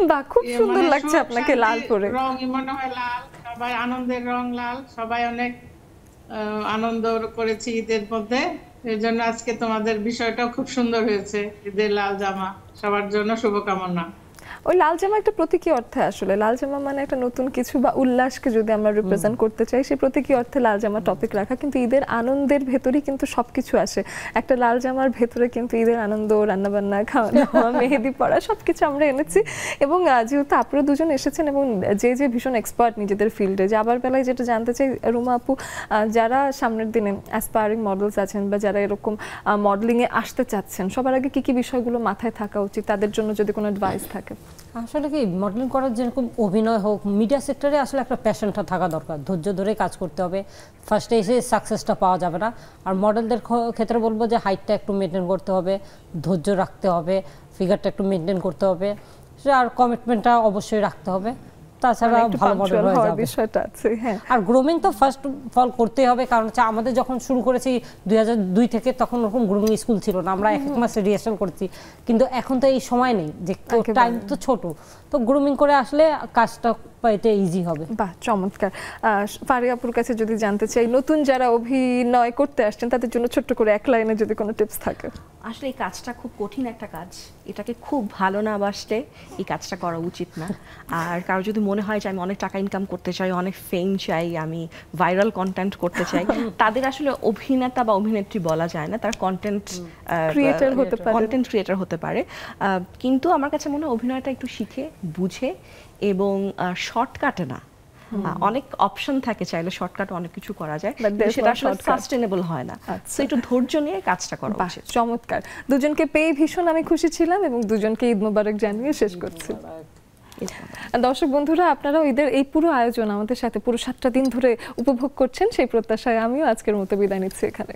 [SPEAKER 1] বাহ, খুব সুন্দর লাগছে আপনাকে লাল পরে।
[SPEAKER 12] রঙই মনে হয় লাল, সবাই আনন্দের রং লাল, সবাই অনেক আনন্দ করেছি ঈদের মধ্যে। এর জন্য আজকে তোমাদের বিষয়টাও খুব সুন্দর হয়েছে, ঈদের লাল জামা। সবার জন্য শুভকামনা।
[SPEAKER 1] ওই লাল জামা একটা প্রতীকী অর্থে, আসলে লাল জামা মানে একটা নতুন কিছু বা উল্লাসকে যদি আমরা রিপ্রেজেন্ট করতে চাই, সেই প্রতীকী অর্থে লাল জামা টপিক রাখা। কিন্তু ঈদের আনন্দের ভেতরেই কিন্তু সবকিছু আসে। একটা লাল জামার ভেতরে কিন্তু ঈদের আনন্দ, রান্নাবান্না, খাওয়া দাওয়া, মেহেদি পরা সবকিছু আমরা এনেছি। এবং যেহেতু আপনারা দুজন এসেছেন এবং যে ভীষণ এক্সপার্ট নিজেদের ফিল্ডে, যে আবার বেলায় যেটা জানতে চাই রুমা আপু, যারা সামনের দিনে অ্যাসপায়ারিং মডেলস আছেন বা যারা এরকম মডেলিংয়ে আসতে চাচ্ছেন, সবার আগে কি কি বিষয়গুলো মাথায় থাকা উচিত, তাদের জন্য যদি কোনো অ্যাডভাইস থাকে?
[SPEAKER 3] আসলে কি, মডেলিং করার যেরকম অভিনয় হোক, মিডিয়া সেক্টরে আসলে একটা প্যাশনটা থাকা দরকার, ধৈর্য ধরে কাজ করতে হবে। ফার্স্টে এসে সাকসেসটা পাওয়া যাবে না। আর মডেলদের ক্ষেত্রে বলবো যে হাইটটা একটু মেনটেন করতে হবে, ধৈর্য রাখতে হবে, ফিগারটা একটু মেনটেন করতে হবে, আর কমিটমেন্টটা অবশ্যই রাখতে হবে। তাছাড়া ভালো মডেল হয়ে যাবে বিষয়টা আছে। হ্যাঁ, আর গ্রুমিং তো ফার্স্ট ফল করতেই হবে, কারণ আমাদের যখন শুরু করেছি 2002 থেকে, তখন ওরকম গ্রুমিং স্কুল ছিল না, আমরা এক মাসে রিহার্সাল করছি। কিন্তু এখন তো এই সময় নেই, যে টাইম তো ছোট, তো গ্রুমিং করে আসলে কাজটা পাইতে ইজি হবে।
[SPEAKER 1] বাহ, চমৎকার। ফারিয়া আপুর কাছে যদি জানতে চাই, নতুন যারা অভিনয় করতে আসছেন তাদের জন্য ছোট্ট করে এক লাইনে যদি কোনো টিপস থাকে।
[SPEAKER 2] আসলে এই কাজটা খুব কঠিন একটা কাজ, এটাকে খুব ভালো না বাসতে এই কাজটা করা উচিত না। আর কারো যদি মনে হয় যে আমি অনেক টাকা ইনকাম করতে চাই, অনেক ফেম চাই, আমি ভাইরাল কন্টেন্ট করতে চাই, তাদের আসলে অভিনেতা বা অভিনেত্রী বলা যায় না, তার কন্টেন্ট ক্রিয়েটর হতে পারে। কিন্তু আমার কাছে মনে হয় অভিনয়টা একটু শিখে বুঝে এবং শর্টকাটে না, অনেক অপশন থাকে, চাইলে শর্টকাটে অনেক কিছু করা যায়, সেটা আসলে সাস্টেনেবল হয় না। সো একটু ধৈর্য নিয়ে কাজটা করা উচিত।
[SPEAKER 1] চমৎকার, দুজনকে পেয়ে ভীষণ আমি খুশি ছিলাম এবং দুজনকে ঈদ মোবারক জানিয়ে শেষ করছি। দর্শক বন্ধুরা, আপনারাও ঈদের এই পুরো আয়োজন আমাদের সাথে পুরো 7টা দিন ধরে উপভোগ করছেন সেই প্রত্যাশায় আমিও আজকের মতো বিদায় নিচ্ছি এখানে।